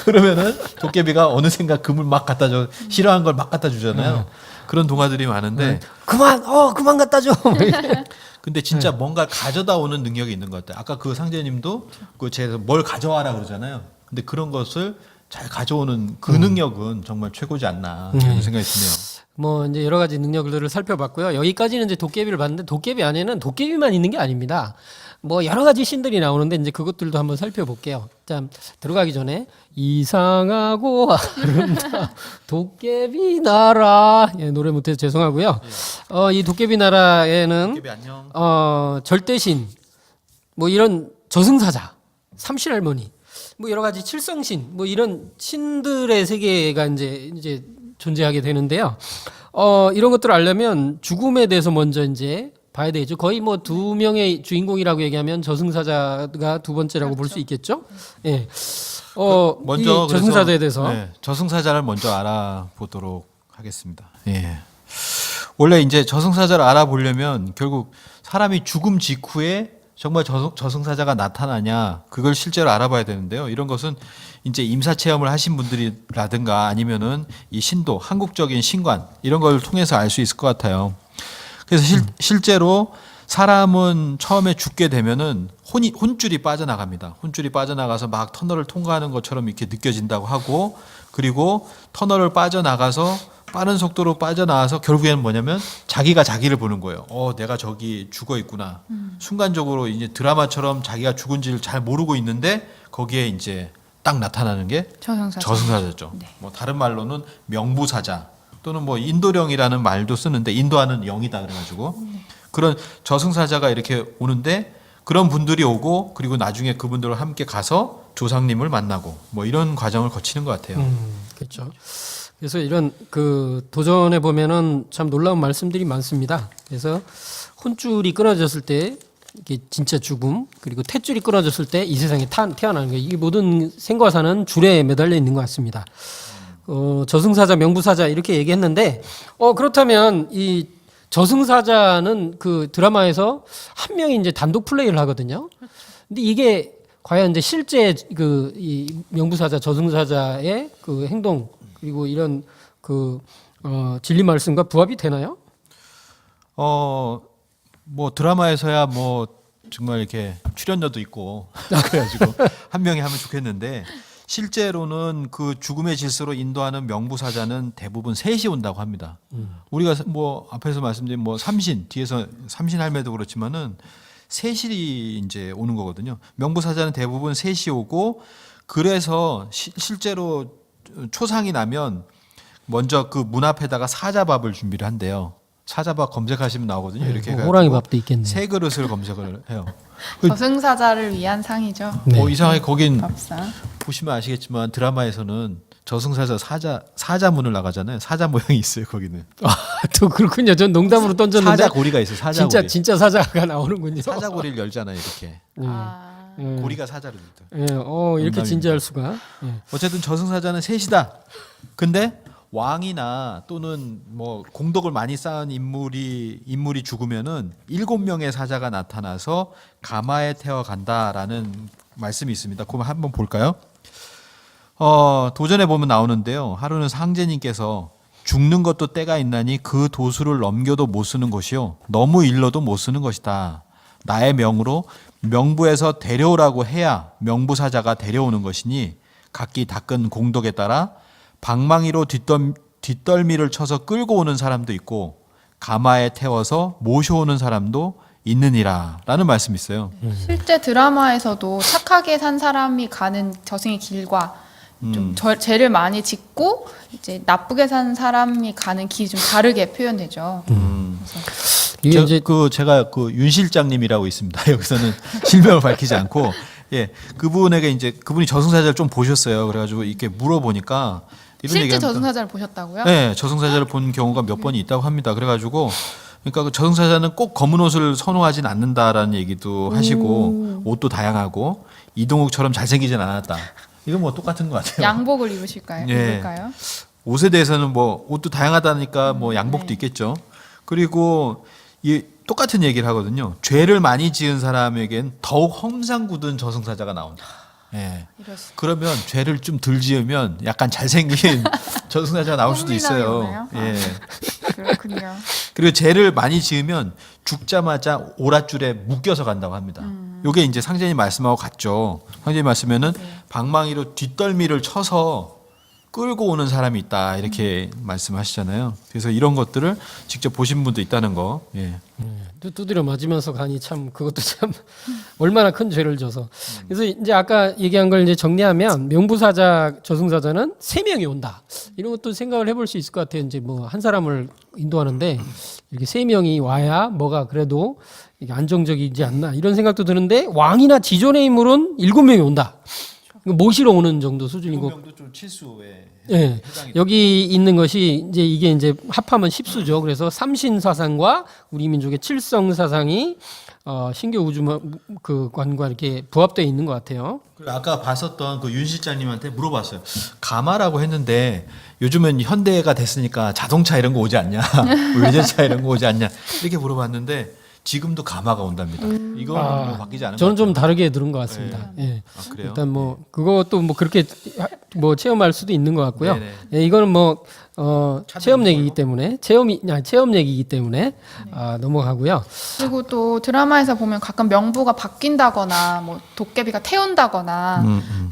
그러면은 도깨비가 어느샌가 금을 막 갖다 줘 싫어한 걸 막 갖다 주잖아요. 그런 동화들이 많은데 그만 갖다 줘. 근데 진짜 뭔가 가져다 오는 능력이 있는 것 같아요. 아까 그 상제님도 그 제가 뭘 가져와라 그러잖아요. 근데 그런 것을 잘 가져오는 그 능력은 정말 최고지 않나 그런 생각이 드네요. 뭐 이제 여러 가지 능력들을 살펴봤고요. 여기까지는 이제 도깨비를 봤는데 도깨비 안에는 도깨비만 있는 게 아닙니다. 뭐 여러 가지 신들이 나오는데 이제 그것들도 한번 살펴볼게요. 자, 들어가기 전에 이상하고 아름다운 도깨비 나라 노래 못해서 죄송하고요. 이 도깨비 나라에는 도깨비 안녕. 절대신 뭐 이런 저승사자, 삼신할머니 뭐 여러 가지 칠성신 뭐 이런 신들의 세계가 이제 존재하게 되는데요. 이런 것들을 알려면 죽음에 대해서 먼저 이제 봐야 되겠죠. 거의 뭐 두 명의 주인공이라고 얘기하면 저승사자가 두 번째라고 볼 수 있겠죠. 예. 먼저 이 저승사자에 그래서, 대해서 네, 저승사자를 먼저 알아보도록 하겠습니다. 예. 원래 이제 저승사자를 알아보려면 결국 사람이 죽음 직후에 정말 저승사자가 나타나냐 그걸 실제로 알아봐야 되는데요. 이런 것은 이제 임사 체험을 하신 분들이라든가 아니면은 이 신도 한국적인 신관 이런 걸 통해서 알 수 있을 것 같아요. 그래서 실제로 사람은 처음에 죽게 되면은 혼줄이 빠져나갑니다. 혼줄이 빠져나가서 막 터널을 통과하는 것처럼 이렇게 느껴진다고 하고 그리고 터널을 빠져나가서 빠른 속도로 빠져나와서 결국에는 뭐냐면 자기가 자기를 보는 거예요. 내가 저기 죽어 있구나. 순간적으로 이제 드라마처럼 자기가 죽은지를 잘 모르고 있는데 거기에 이제 딱 나타나는 게 저승사자죠. 네. 뭐 다른 말로는 명부사자 또는 뭐 인도령이라는 말도 쓰는데 인도하는 영이다 그래가지고 그런 저승사자가 이렇게 오는데 그런 분들이 오고 그리고 나중에 그분들과 함께 가서 조상님을 만나고 뭐 이런 과정을 거치는 것 같아요. 그렇죠. 그래서 이런 그 도전에 보면은 참 놀라운 말씀들이 많습니다. 그래서 혼줄이 끊어졌을 때 이게 진짜 죽음 그리고 탯줄이 끊어졌을 때 이 세상에 태어나는 거예요. 이게 모든 생과 사는 줄에 매달려 있는 것 같습니다. 저승사자, 명부사자 이렇게 얘기했는데 그렇다면 이 저승사자는 그 드라마에서 한 명이 이제 단독 플레이를 하거든요. 근데 이게 과연 이제 실제 그 이 명부사자, 저승사자의 그 행동 그리고 이런 그 진리 말씀과 부합이 되나요? 뭐 드라마에서야 뭐 정말 이렇게 출연료도 있고 그래가지고 한 명이 하면 좋겠는데 실제로는 그 죽음의 질서로 인도하는 명부사자는 대부분 셋이 온다고 합니다. 우리가 뭐 앞에서 말씀드린 뭐 삼신 뒤에서 삼신 할매도 그렇지만은 셋이 이제 오는 거거든요. 명부사자는 대부분 셋이 오고 그래서 실제로 초상이 나면 먼저 그 문 앞에다가 사자밥을 준비를 한대요. 사자밥 검색하시면 나오거든요. 이렇게 뭐 호랑이 밥도 있겠네. 세 그릇을 검색을 해요. 저승사자를 위한 상이죠. 네. 이상하게 거긴 밥상. 보시면 아시겠지만 드라마에서는 저승사자 사자문을 나가잖아요. 사자 모양이 있어요. 거기는 또 그렇군요. 전 농담으로 던졌는데 사자고리가 있어요. 사자고리. 진짜 사자가 나오는군요. 사자고리를 열잖아요. 이렇게 아, 고리가 사자를 있다. 예, 이렇게 농담입니다. 진지할 수가. 예. 어쨌든 저승사자는 셋이다. 근데 왕이나 또는 뭐 공덕을 많이 쌓은 인물이 죽으면은 7명의 사자가 나타나서 가마에 태워 간다라는 말씀이 있습니다. 그럼 한번 볼까요? 도전에 보면 나오는데요. 하루는 상제님께서 죽는 것도 때가 있나니 그 도수를 넘겨도 못 쓰는 것이요 너무 일러도 못 쓰는 것이다. 나의 명으로 명부에서 데려오라고 해야 명부사자가 데려오는 것이니 각기 닦은 공덕에 따라 방망이로 뒷덜미를 쳐서 끌고 오는 사람도 있고 가마에 태워서 모셔오는 사람도 있느니라라는 말씀이 있어요. 실제 드라마에서도 착하게 산 사람이 가는 저승의 길과 좀 죄를 많이 짓고 이제 나쁘게 산 사람이 가는 길이 좀 다르게 표현되죠. 이게 이제 제가 그 윤 실장님이라고 있습니다. 여기서는 실명을 밝히지 않고 예 그분에게 이제 그분이 저승사자를 좀 보셨어요. 그래가지고 이렇게 물어보니까 이런 실제 얘기합니다. 저승사자를 보셨다고요? 네, 저승사자를 본 경우가 몇 번이 있다고 합니다. 그래가지고 그러니까 그 저승사자는 꼭 검은 옷을 선호하진 않는다라는 얘기도 하시고 옷도 다양하고 이동욱처럼 잘생기진 않았다. 이건 뭐 똑같은 것 같아요. 양복을 입으실까요? 예. 입을까요? 옷에 대해서는 뭐 옷도 다양하다니까 뭐 양복도 네. 있겠죠. 그리고 이 똑같은 얘기를 하거든요. 죄를 많이 지은 사람에겐 더욱 험상 굳은 저승사자가 나온다. 예. 이럴 수. 그러면 죄를 좀 덜 지으면 약간 잘생긴 저승사자가 나올 수도 꽃미남이 있어요. 오나요? 예. 그렇군요. 그리고 죄를 많이 지으면 죽자마자 오랏줄에 묶여서 간다고 합니다. 요게 이제 상제님 말씀하고 같죠. 상제님 말씀에는 방망이로 뒷덜미를 쳐서 끌고 오는 사람이 있다 이렇게 말씀하시잖아요. 그래서 이런 것들을 직접 보신 분도 있다는 거. 예. 두드려 맞으면서 가니 참 그것도 참 얼마나 큰 죄를 져서. 그래서 이제 아까 얘기한 걸 이제 정리하면 명부사자 저승사자는 3명이 온다. 이런 것도 생각을 해볼 수 있을 것 같아요. 이제 뭐 한 사람을 인도하는데 이렇게 3명이 와야 뭐가 그래도 이게 안정적이지 않나 이런 생각도 드는데 왕이나 지존의 인물은 7명이 온다. 모시러 오는 정도 수준이고. 명도 좀 칠수에 예. 여기 있는 것이 이제 이게 이제 합하면 10수죠. 그래서 삼신사상과 우리 민족의 칠성사상이 신교 우주관과 이렇게 부합되어 있는 것 같아요. 그리고 아까 봤었던 그 윤 실장님한테 물어봤어요. 가마라고 했는데 요즘은 현대가 됐으니까 자동차 이런 거 오지 않냐, 외제차 이런 거 오지 않냐 이렇게 물어봤는데 지금도 가마가 온답니다. 이거는 뭐 바뀌지 않은 저는 것 좀 같아요. 다르게 들은 것 같습니다. 예. 아, 그래요? 일단 뭐 그것도 뭐 그렇게 뭐 체험할 수도 있는 것 같고요. 네네. 예, 이거는 뭐 체험 걸로? 얘기이기 때문에 체험 얘기이기 때문에 넘어가고요. 그리고 또 드라마에서 보면 가끔 명부가 바뀐다거나 뭐 도깨비가 태운다거나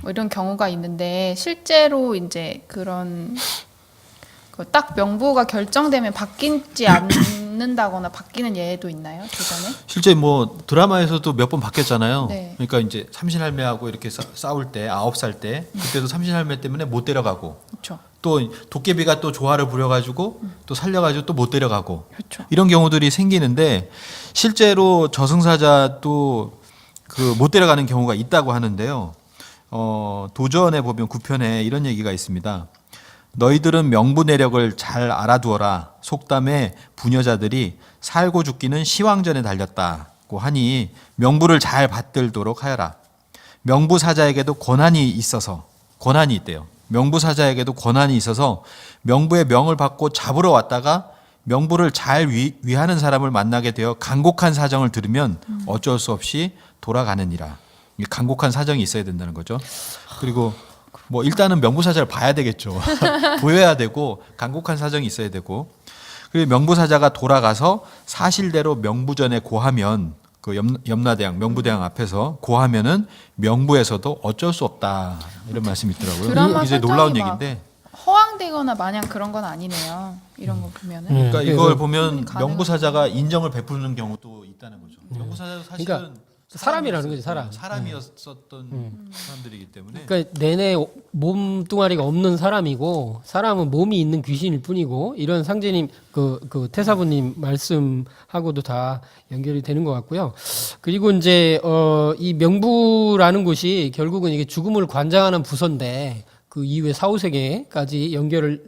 뭐 이런 경우가 있는데 실제로 이제 그런 딱 명부가 결정되면 바뀌지 않는다거나 바뀌는 예도 있나요? 주변에? 실제 뭐 드라마에서도 몇 번 바뀌었잖아요. 네. 그러니까 이제 삼신할매하고 이렇게 싸울 때 9살 때 그때도 삼신할매 때문에 못 데려가고 그렇죠. 또 도깨비가 또 조화를 부려가지고 또 살려가지고 또 못 데려가고 그렇죠. 이런 경우들이 생기는데 실제로 저승사자도 그 못 데려가는 경우가 있다고 하는데요. 도전에 보면 9편에 이런 얘기가 있습니다. 너희들은 명부 내력을 잘 알아두어라. 속담에 부녀자들이 살고 죽기는 시황전에 달렸다고 하니 명부를 잘 받들도록 하여라. 명부사자에게도 권한이 있대요. 명부사자에게도 권한이 있어서 명부의 명을 받고 잡으러 왔다가 명부를 잘 위하는 사람을 만나게 되어 간곡한 사정을 들으면 어쩔 수 없이 돌아가느니라. 이 간곡한 사정이 있어야 된다는 거죠. 그리고 뭐 일단은 명부사자를 봐야 되겠죠. 보여야 되고 간곡한 사정이 있어야 되고 그리고 명부사자가 돌아가서 사실대로 명부전에 고하면 그 염라대왕 명부대왕 앞에서 고하면은 명부에서도 어쩔 수 없다 이런 말씀이 있더라고요. 드라마 이게 이제 설정이 놀라운 막 얘기인데 허황되거나 마냥 그런 건 아니네요. 이런 거 보면은. 그러니까 그래서 이걸 보면 가능하죠. 명부사자가 인정을 베푸는 경우도 있다는 거죠. 명부사자도 사실은 그러니까 사람이라는 거지, 사람. 사람이었었던 사람들이기 때문에 그러니까 내내 몸뚱아리가 없는 사람이고 사람은 몸이 있는 귀신일 뿐이고 이런 상제님 그 태사부님 말씀하고도 다 연결이 되는 것 같고요. 그리고 이제 이 명부라는 곳이 결국은 이게 죽음을 관장하는 부서인데 그 이후에 사후세계까지 연결이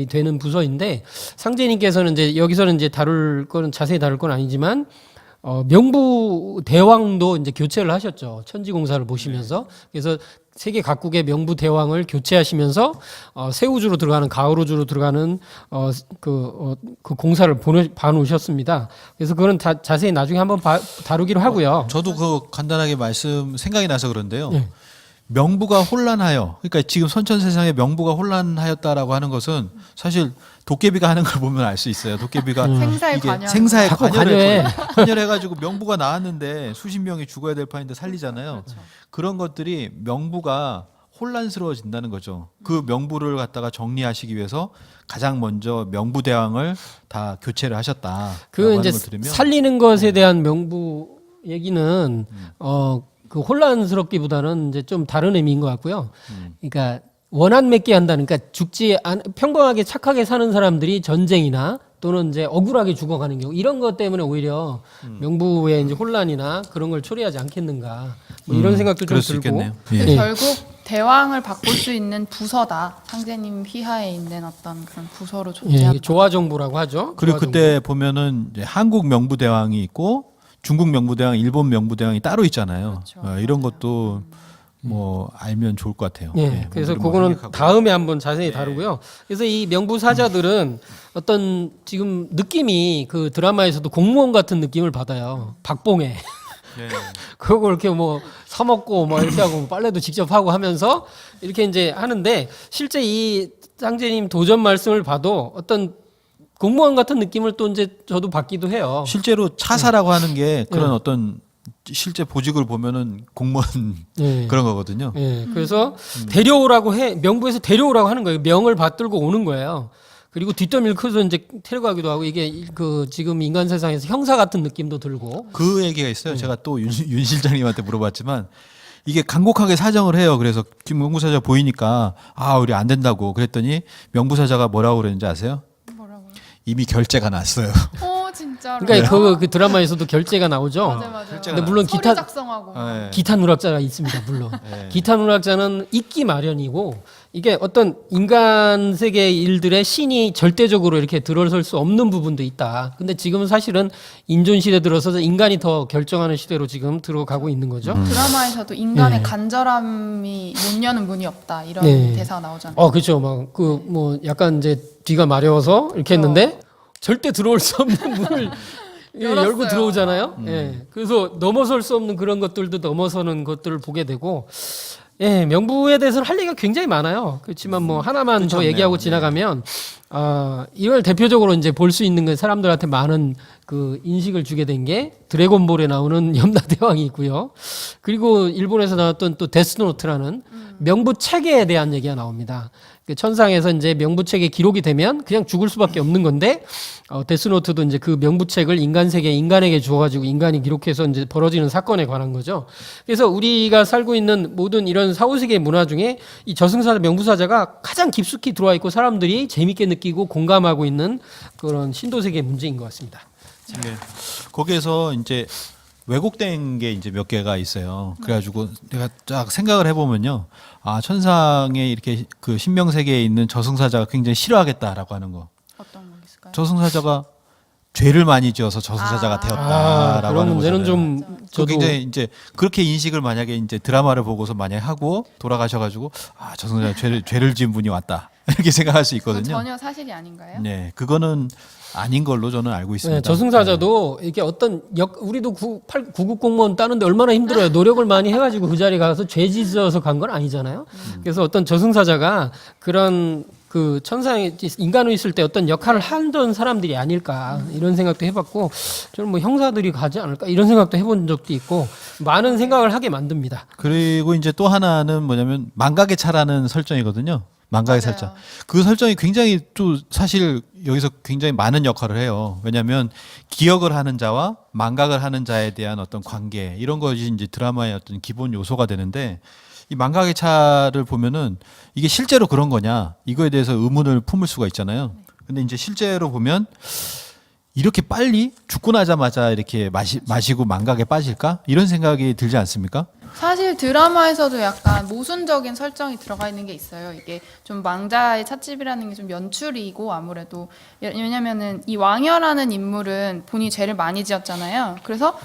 되는 부서인데 상제님께서는 이제 여기서는 이제 자세히 다룰 건 아니지만 명부 대왕도 이제 교체를 하셨죠. 천지공사를 보시면서. 그래서 세계 각국의 명부 대왕을 교체하시면서 새 우주로 들어가는 가을 우주로 들어가는 그 공사를 봐놓으셨습니다. 그래서 그거는 자세히 나중에 한번 다루기로 하고요. 저도 그 간단하게 생각이 나서 그런데요. 명부가 혼란하여 그러니까 지금 선천세상에 명부가 혼란하였다라고 하는 것은 사실 도깨비가 하는 걸 보면 알 수 있어요. 도깨비가 생사에 이게 관여하는 생사에 자꾸 관여를 관여해가지고 명부가 나왔는데 수십 명이 죽어야 될 판인데 살리잖아요. 그런 것들이 명부가 혼란스러워진다는 거죠. 그 명부를 갖다가 정리하시기 위해서 가장 먼저 명부대왕을 다 교체를 하셨다. 그 이제 살리는 것에 대한 명부 얘기는 그 혼란스럽기보다는 이제 좀 다른 의미인 것 같고요. 그러니까 원한 맺게 한다는, 그러니까 평범하게 착하게 사는 사람들이 전쟁이나 또는 이제 억울하게 죽어가는 경우 이런 것 때문에 오히려 명부의 이제 혼란이나 그런 걸 초래하지 않겠는가 뭐 이런 생각도 좀 그럴 수 들고. 있겠네요. 근데 예. 결국 대왕을 바꿀 수 있는 부서다. 상제님 휘하에 있는 어떤 그런 부서로 예, 존재한다. 조화정부라고 하죠. 그리고 조화정부. 그때 보면은 이제 한국 명부대왕이 있고 중국 명부대왕, 일본 명부대왕이 따로 있잖아요. 그렇죠. 이런 것도 뭐 알면 좋을 것 같아요. 예, 예, 그래서 오늘은 뭐 그거는 생략하고. 다음에 한번 자세히 다루고요. 그래서 이 명부사자들은 어떤 지금 느낌이 그 드라마에서도 공무원 같은 느낌을 받아요. 박봉에. 예. 그거 이렇게 뭐 사먹고 뭐 이렇게 하고 빨래도 직접 하고 하면서 이렇게 이제 하는데 실제 이 짱제님 도전 말씀을 봐도 어떤 공무원 같은 느낌을 또 이제 저도 받기도 해요. 실제로 차사라고 하는 게 그런 예. 어떤 실제 보직을 보면은 공무원 예. 그런 거거든요. 예, 그래서 데려오라고 명부에서 데려오라고 하는 거예요. 명을 받들고 오는 거예요. 그리고 뒷덜 밀크서 이제 데려가기도 하고 이게 그 지금 인간 세상에서 형사 같은 느낌도 들고. 그 얘기가 있어요. 제가 또 윤 실장님한테 물어봤지만 이게 간곡하게 사정을 해요. 그래서 명부사자 보이니까 아 우리 안 된다고 그랬더니 명부사자가 뭐라고 그랬는지 아세요? 뭐라고요? 이미 결재가 났어요. 진짜로. 그러니까 그 드라마에서도 결제가 나오죠. 맞아요. 근데 물론 소리 기타 작성하고. 예. 기타 누락자가 있습니다. 물론 네. 기타 누락자는 있기 마련이고 이게 어떤 인간 세계의 일들의 신이 절대적으로 이렇게 들어설 수 없는 부분도 있다. 근데 지금은 사실은 인존 시대 들어서 인간이 더 결정하는 시대로 지금 들어가고 있는 거죠. 드라마에서도 인간의 네. 간절함이 못 여는 문이 없다 이런 네. 대사가 나오잖아요. 그렇죠. 막 그 뭐 약간 이제 뒤가 마려워서 이렇게 했는데 절대 들어올 수 없는 문을 열었어요. 열고 들어오잖아요. 예. 그래서 넘어설 수 없는 그런 것들도 넘어서는 것들을 보게 되고, 예, 명부에 대해서는 할 얘기가 굉장히 많아요. 그렇지만 뭐 하나만 더 그렇죠. 얘기하고 네. 지나가면, 이걸 대표적으로 이제 볼 수 있는 건 사람들한테 많은 그 인식을 주게 된 게 드래곤볼에 나오는 염라대왕이 있고요. 그리고 일본에서 나왔던 또 데스노트라는 명부 체계에 대한 얘기가 나옵니다. 그 천상에서 이제 명부책에 기록이 되면 그냥 죽을 수밖에 없는 건데 데스노트도 이제 그 명부책을 인간 세계 인간에게 주어가지고 인간이 기록해서 이제 벌어지는 사건에 관한 거죠. 그래서 우리가 살고 있는 모든 이런 사후세계 문화 중에 이 저승사자 명부사자가 가장 깊숙이 들어와 있고 사람들이 재밌게 느끼고 공감하고 있는 그런 신도세계 문제인 것 같습니다. 네. 거기에서 이제 왜곡된 게 이제 몇 개가 있어요. 그래가지고 내가 쫙 생각을 해보면요. 아, 천상에 이렇게 그 신명세계에 있는 저승사자가 굉장히 싫어하겠다라고 하는 거. 어떤 거 있을까요? 저승사자가 죄를 많이 지어서 저승사자가 되었다라고 그런 하는 문제는 거잖아요. 좀 그 저도 굉장히 이제 그렇게 인식을 만약에 이제 드라마를 보고서 만약에 하고 돌아가셔가지고 아 저승사자 죄를 지은 분이 왔다 이렇게 생각할 수 그건 있거든요. 전혀 사실이 아닌가요? 네, 그거는 아닌 걸로 저는 알고 있습니다. 네, 저승사자도 이게 어떤 우리도 9급 공무원 따는데 얼마나 힘들어요. 노력을 많이 해가지고 그 자리에 가서 죄 짓어서 간 건 아니잖아요. 그래서 어떤 저승사자가 그런 그 천상에 인간으로 있을 때 어떤 역할을 하던 사람들이 아닐까 이런 생각도 해봤고 저는 뭐 형사들이 가지 않을까 이런 생각도 해본 적도 있고 많은 생각을 하게 만듭니다. 그리고 이제 또 하나는 뭐냐면 망각의 차라는 설정이거든요. 망각의 맞아요. 설정. 그 설정이 굉장히 또 사실 여기서 굉장히 많은 역할을 해요. 왜냐하면 기억을 하는 자와 망각을 하는 자에 대한 어떤 관계 이런 것이 이제 드라마의 어떤 기본 요소가 되는데 이 망각의 차를 보면은 이게 실제로 그런 거냐 이거에 대해서 의문을 품을 수가 있잖아요. 근데 이제 실제로 보면 이렇게 빨리 죽고 나자마자 이렇게 마시고 망각에 빠질까 이런 생각이 들지 않습니까? 사실 드라마에서도 약간 모순적인 설정이 들어가 있는 게 있어요. 이게 좀 망자의 찻집이라는 게 좀 연출이고 아무래도 왜냐면은 이 왕여라는 인물은 본인이 죄를 많이 지었잖아요. 그래서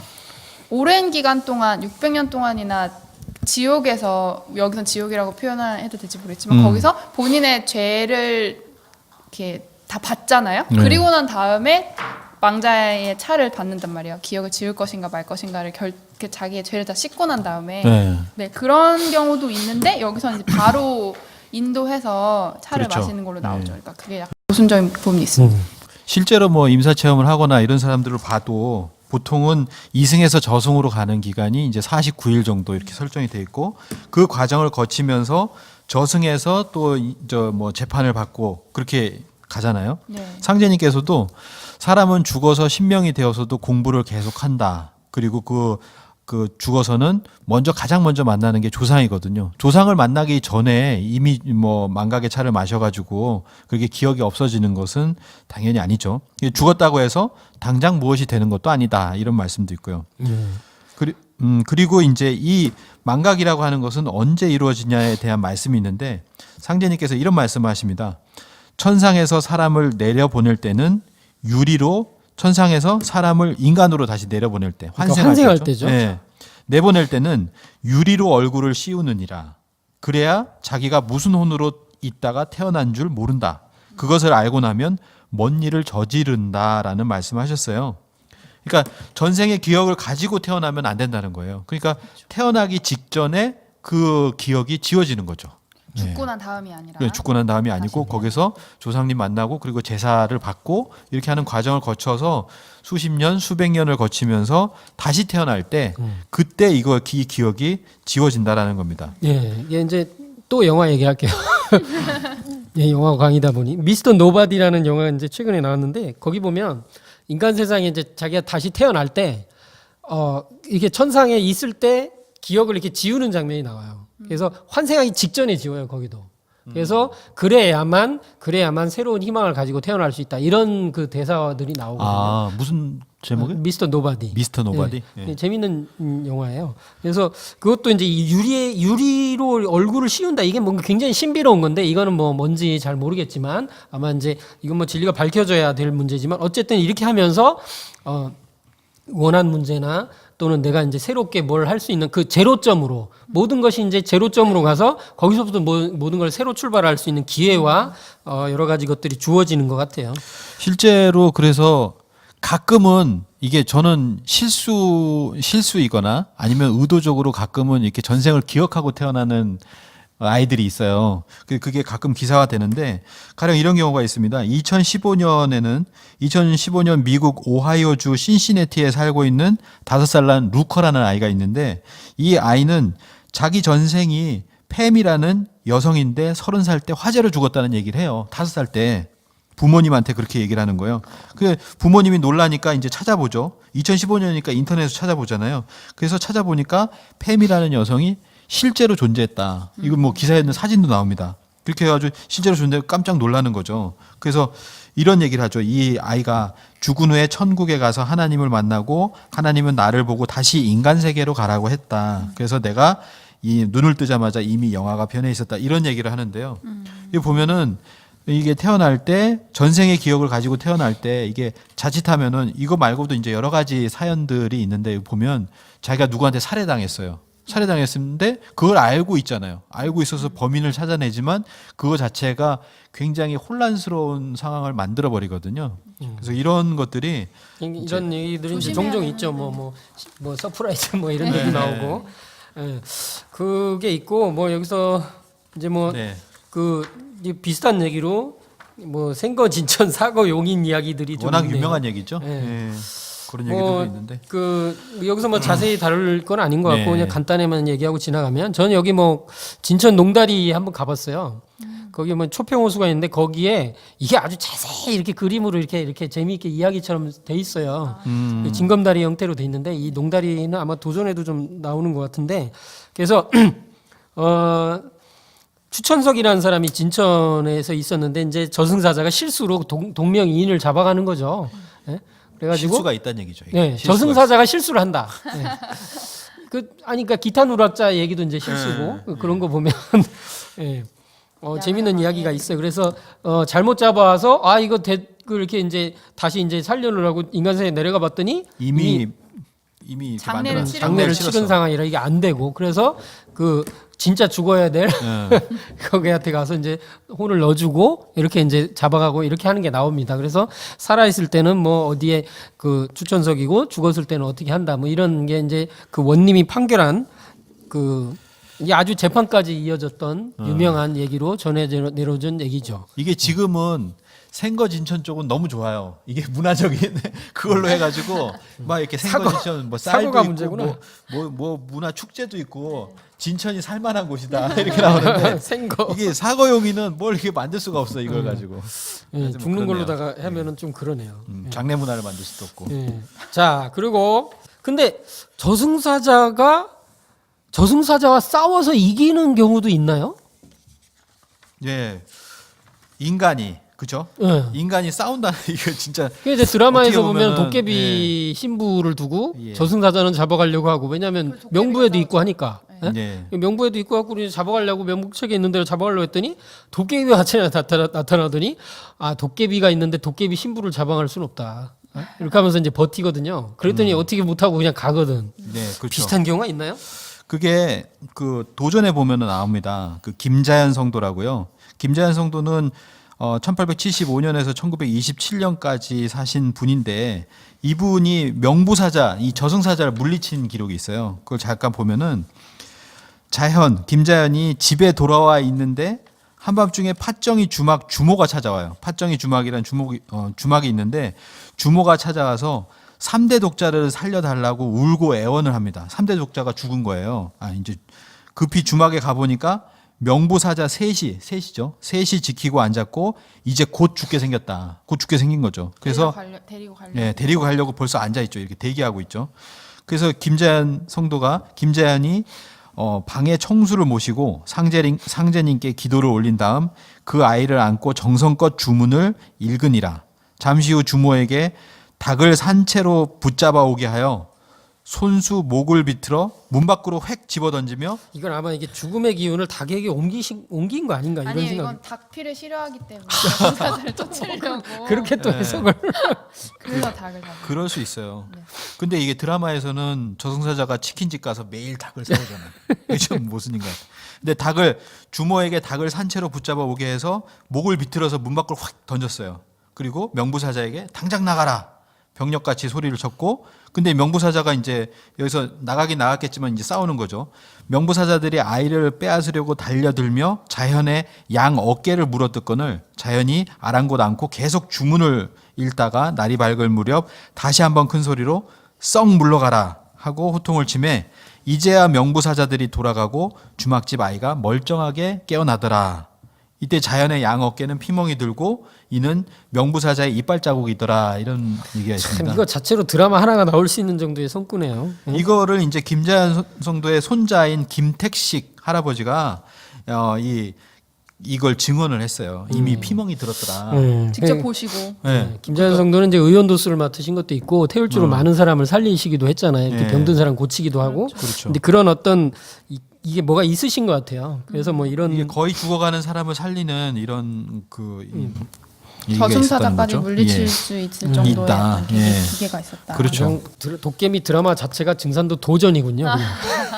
오랜 기간 동안 600년 동안이나 지옥에서 여기선 지옥이라고 표현해도 될지 모르겠지만 거기서 본인의 죄를 이렇게 다 받잖아요. 네. 그리고 난 다음에 망자의 차를 받는단 말이에요. 기억을 지울 것인가 말 것인가를 자기의 죄를 다 씻고 난 다음에 네, 그런 경우도 있는데 여기서는 이제 바로 인도해서 차를 그렇죠. 마시는 걸로 나오죠. 네. 그러니까 그게 약간 모순적인 부분이 있습니다. 실제로 뭐 임사 체험을 하거나 이런 사람들을 봐도 보통은 이승에서 저승으로 가는 기간이 이제 49일 정도 이렇게 설정이 돼 있고 그 과정을 거치면서 저승에서 또 저 뭐 재판을 받고 그렇게 가잖아요. 네. 상제님께서도 사람은 죽어서 신명이 되어서도 공부를 계속한다. 그리고 그 죽어서는 가장 먼저 만나는 게 조상이거든요. 조상을 만나기 전에 이미 뭐 망각의 차를 마셔가지고 그렇게 기억이 없어지는 것은 당연히 아니죠. 죽었다고 해서 당장 무엇이 되는 것도 아니다. 이런 말씀도 있고요. 그리고 이제 이 망각이라고 하는 것은 언제 이루어지냐에 대한 말씀이 있는데 상제님께서 이런 말씀을 하십니다. 천상에서 사람을 내려보낼 때는 유리로 천상에서 사람을 인간으로 다시 내려보낼 때 환생할 때죠. 네. 내보낼 때는 유리로 얼굴을 씌우느니라. 그래야 자기가 무슨 혼으로 있다가 태어난 줄 모른다. 그것을 알고 나면 먼 일을 저지른다라는 말씀하셨어요. 그러니까 전생의 기억을 가지고 태어나면 안 된다는 거예요. 그러니까 태어나기 직전에 그 기억이 지워지는 거죠. 죽고 난 다음이 아니라. 네, 죽고 난 다음이 아니고 거기서 조상님 만나고 그리고 제사를 받고 이렇게 하는 과정을 거쳐서 수십 년, 수백 년을 거치면서 다시 태어날 때 그때 이 기억이 지워진다라는 겁니다. 예, 이게 이제 또 영화 얘기할게요. 예, 영화 강의다 보니 미스터 노바디라는 영화가 이제 최근에 나왔는데 거기 보면 인간 세상에 이제 자기가 다시 태어날 때 이게 천상에 있을 때 기억을 이렇게 지우는 장면이 나와요. 그래서 환생하기 직전에 지워요, 거기도. 그래서 그래야만 새로운 희망을 가지고 태어날 수 있다. 이런 그 대사들이 나오거든요. 아, 무슨 제목이? 미스터 노바디. 미스터 노바디. 예. 재밌는 영화예요. 그래서 그것도 이제 이 유리로 얼굴을 씌운다. 이게 뭔가 굉장히 신비로운 건데 이거는 뭐 뭔지 잘 모르겠지만 아마 이제 이건 뭐 진리가 밝혀져야 될 문제지만 어쨌든 이렇게 하면서 원한 문제나 또는 내가 이제 새롭게 뭘 할 수 있는 그 제로점으로 모든 것이 이제 제로점으로 가서 거기서부터 모든 걸 새로 출발할 수 있는 기회와 여러 가지 것들이 주어지는 것 같아요. 실제로 그래서 가끔은 이게 저는 실수이거나 아니면 의도적으로 가끔은 이렇게 전생을 기억하고 태어나는 아이들이 있어요. 그게 가끔 기사가 되는데 가령 이런 경우가 있습니다. 2015년 미국 오하이오주 신시내티에 살고 있는 5살 난 루커라는 아이가 있는데 이 아이는 자기 전생이 팸이라는 여성인데 30살 때 화재로 죽었다는 얘기를 해요. 5살 때. 부모님한테 그렇게 얘기를 하는 거예요. 그 부모님이 놀라니까 이제 찾아보죠. 2015년이니까 인터넷에서 찾아보잖아요. 그래서 찾아보니까 팸이라는 여성이 실제로 존재했다. 이거 뭐 기사에 있는 사진도 나옵니다. 그렇게 해가지고 실제로 존재하고 깜짝 놀라는 거죠. 그래서 이런 얘기를 하죠. 이 아이가 죽은 후에 천국에 가서 하나님을 만나고 하나님은 나를 보고 다시 인간 세계로 가라고 했다. 그래서 내가 이 눈을 뜨자마자 이미 영화가 변해 있었다. 이런 얘기를 하는데요. 이거 보면은 이게 태어날 때 전생의 기억을 가지고 태어날 때 이게 자칫하면은 이거 말고도 이제 여러 가지 사연들이 있는데 보면 자기가 누구한테 살해당했어요. 살해당했는데 그걸 알고 있잖아요. 알고 있어서 범인을 찾아내지만 그거 자체가 굉장히 혼란스러운 상황을 만들어 버리거든요. 그래서 이런 것들이 이런 얘기들이 이제 조심해야 종종 되는데. 있죠. 뭐 서프라이즈 뭐 이런 얘기 나오고. 예. 그게 있고 뭐 여기서 이제 뭐 네. 비슷한 얘기로 뭐 생거 진천 사거 용인 이야기들이 좀 워낙 있네요. 유명한 얘기죠. 네. 네. 그런 얘기들도 있는데. 여기서 뭐 자세히 다룰 건 아닌 것 같고 네. 그냥 간단히만 얘기하고 지나가면 저는 여기 뭐 진천 농다리 한번 가봤어요. 거기 뭐 초평호수가 있는데 거기에 이게 아주 자세히 이렇게 그림으로 이렇게 재미있게 이야기처럼 돼 있어요. 징검다리 형태로 돼 있는데 이 농다리는 아마 도전에도 좀 나오는 것 같은데 그래서 추천석이라는 사람이 진천에서 있었는데 이제 저승사자가 실수로 동명이인을 잡아가는 거죠. 예? 그래가지고 실수가 있다는 얘기죠. 이게. 네, 실수가 저승사자가 실수를 한다. 네. 그러니까 기타 누락자 얘기도 이제 실수고 그런 거 보면 예. 재밌는 이야기가 있어요. 그래서 잘못 잡아와서 이거 이렇게 이제 다시 이제 살려놓으라고 인간세에 내려가 봤더니 이미 장례를 치른 장례를 치른 상황이라 이게 안 되고 그래서 진짜 죽어야 될 거기한테 가서 이제 혼을 넣어주고 이렇게 이제 잡아가고 이렇게 하는 게 나옵니다. 그래서 살아있을 때는 뭐 어디에 추천석이고 죽었을 때는 어떻게 한다 뭐 이런 게 이제 그 원님이 판결한 이게 아주 재판까지 이어졌던 유명한 얘기로 전해 내려준 얘기죠. 이게 지금은 생거진천 쪽은 너무 좋아요. 이게 문화적인 그걸로 해가지고 막 이렇게 생거진천 뭐 쌀도 사고가 있고 문제구나. 뭐 문화 축제도 있고 진천이 살만한 곳이다 이렇게 나오는데 생거. 이게 사거용이는 뭘 이렇게 만들 수가 없어 이걸 가지고. 예, 그래서 뭐 죽는 그러네요. 걸로다가 하면은 좀 그러네요. 장례 문화를 만들 수도 없고. 예. 자, 그리고 근데 저승사자와 싸워서 이기는 경우도 있나요? 예, 인간이 그죠? 예. 인간이 싸운다는 이거 진짜 그 이제 드라마에서 어떻게 보면 보면은, 도깨비 신부를 두고 예. 저승사자는 잡아가려고 하고 왜냐하면 그걸 도깨비가 명부에도 있고 하니까 예. 명부에도 있고 하고 이제 잡아가려고 명북책에 있는 대로 잡아가려고 했더니 도깨비가 아침에 나타나더니 아 도깨비가 있는데 도깨비 신부를 잡아갈 수는 없다 이렇게 하면서 이제 버티거든요. 그랬더니 어떻게 못하고 그냥 가거든. 네, 그렇죠. 비슷한 경우가 있나요? 그게 그 도전에 보면은 나옵니다. 그 김자연 성도라고요. 김자연 성도는 1875년에서 1927년까지 사신 분인데 이분이 명부사자, 이 저승사자를 물리친 기록이 있어요. 그걸 잠깐 보면은 김자연이 집에 돌아와 있는데 한밤중에 팥정이 주모가 찾아와요. 팥정이 주막이란 주막이 있는데 주모가 찾아와서 3대 독자를 살려달라고 울고 애원을 합니다. 3대 독자가 죽은 거예요. 이제 급히 주막에 가보니까 명부사자 셋이죠. 셋이 지키고 앉았고 이제 곧 죽게 생겼다. 곧 죽게 생긴 거죠. 그래서 데리고 가려. 네, 데리고 가려고 벌써 앉아 있죠. 이렇게 대기하고 있죠. 그래서 김자연이 방에 청수를 모시고 상제님께 기도를 올린 다음 그 아이를 안고 정성껏 주문을 읽으니라. 잠시 후 주모에게 닭을 산채로 붙잡아 오게 하여 손수 목을 비틀어 문 밖으로 획 집어던지며 이건 아마 이게 죽음의 기운을 닭에게 옮긴 거 아닌가 이런 아니에요. 생각. 이건 닭피를 싫어하기 때문에 저승사자를 쫓으려고. 그렇게 또 해석을. 그래서 닭을 잡아요. 그럴 수 있어요. 네. 근데 이게 드라마에서는 저승사자가 치킨집 가서 매일 닭을 사오잖아요. 이게 좀 모순인 것 같아요. 근데 주모에게 닭을 산채로 붙잡아 오게 해서 목을 비틀어서 문 밖으로 확 던졌어요. 그리고 명부사자에게 당장 나가라. 병력같이 소리를 쳤고, 근데 명부사자가 이제 여기서 나가긴 나갔겠지만 이제 싸우는 거죠. 명부사자들이 아이를 빼앗으려고 달려들며 자연의 양 어깨를 물어뜯거늘 자연이 아랑곳 않고 계속 주문을 읽다가 날이 밝을 무렵 다시 한번 큰 소리로 썩 물러가라 하고 호통을 치매 이제야 명부사자들이 돌아가고 주막집 아이가 멀쩡하게 깨어나더라. 이때 자연의 양 어깨는 피멍이 들고 이는 명부사자의 이빨 자국이더라. 이런 얘기가 참 있습니다. 이거 자체로 드라마 하나가 나올 수 있는 정도의 성구네요. 이거를 이제 김자연 성도의 손자인 김택식 할아버지가 이걸 증언을 했어요. 이미 피멍이 들었더라. 직접 보시고. 네. 김자연 성도는 이제 의원 도수를 맡으신 것도 있고 태울주로 많은 사람을 살리시기도 했잖아요. 이렇게 네. 병든 사람 고치기도 하고. 그렇죠. 근데 그런 어떤 이게 뭐가 있으신 것 같아요. 그래서 뭐 이런 이게 거의 죽어가는 사람을 살리는 이런 얘기가 있었다는 저승사자까지 거죠. 물리칠 예. 수 있을 정도의 있다. 어떤 예. 기계가 있었다. 그렇죠. 그냥 도깨비 드라마 자체가 증산도 도전이군요.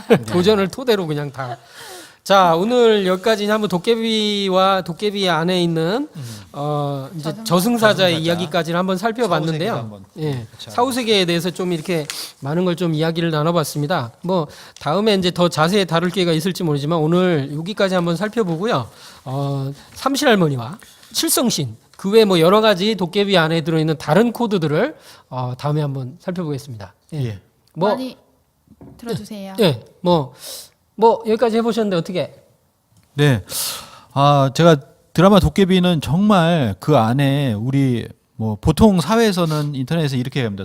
그냥. 도전을 토대로 그냥 다. 자 오늘 여기까지 한번 도깨비와 도깨비 안에 있는 이제 저승사자의 이야기까지를 한번 살펴봤는데요. 사후세계도 한번 예, 사후세계에 대해서 좀 이렇게 많은 걸 좀 이야기를 나눠봤습니다. 뭐 다음에 이제 더 자세히 다룰 기회가 있을지 모르지만 오늘 여기까지 한번 살펴보고요. 삼실할머니와 칠성신 그 외 뭐 여러 가지 도깨비 안에 들어있는 다른 코드들을 다음에 한번 살펴보겠습니다. 예. 예. 뭐 많이 들어주세요. 예, 뭐 여기까지 해보셨는데 어떻게? 네. 제가 드라마 도깨비는 정말 그 안에 우리 뭐 보통 사회에서는 인터넷에서 이렇게 얘기합니다.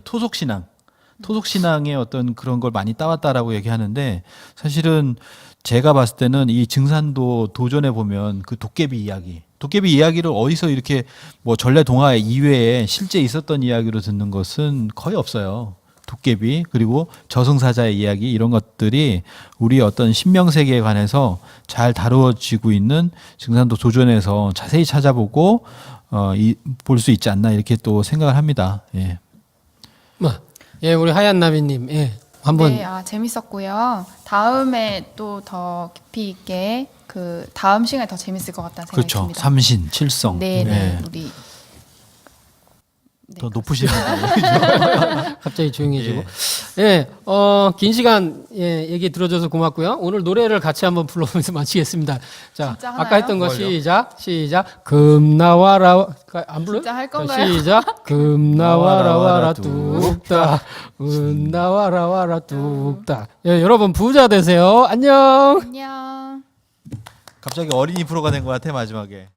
토속신앙의 어떤 그런 걸 많이 따왔다라고 얘기하는데 사실은 제가 봤을 때는 이 증산도 도전에 보면 그 도깨비 이야기를 어디서 이렇게 뭐 전래 동화 이외에 실제 있었던 이야기로 듣는 것은 거의 없어요. 도깨비 그리고 저승사자의 이야기 이런 것들이 우리 어떤 신명세계에 관해서 잘 다루어지고 있는 증산도 도전에서 자세히 찾아보고 볼 수 있지 않나 이렇게 또 생각을 합니다. 예. 예, 우리 하얀나비님, 예, 한번 네, 재밌었고요. 다음에 또 더 깊이 있게 그 다음 시간에 더 재밌을 것 같다는 생각이 그렇죠. 듭니다. 삼신, 칠성. 네, 네, 예. 우리 더 높으신 분들. 갑자기 조용해지고. 예. 예, 긴 시간 얘기 들어줘서 고맙고요. 오늘 노래를 같이 한번 불러보면서 마치겠습니다. 자, 진짜 아까 하나요? 했던 거 시작. 금 나와라. 안 불러요? 진짜 할 자, 건가요? 시작. 금 나와라 와라 뚝딱. 은 나와라 와라 뚝딱. 예, 여러분 부자 되세요. 안녕. 안녕. 갑자기 어린이 프로가 된 것 같아 마지막에.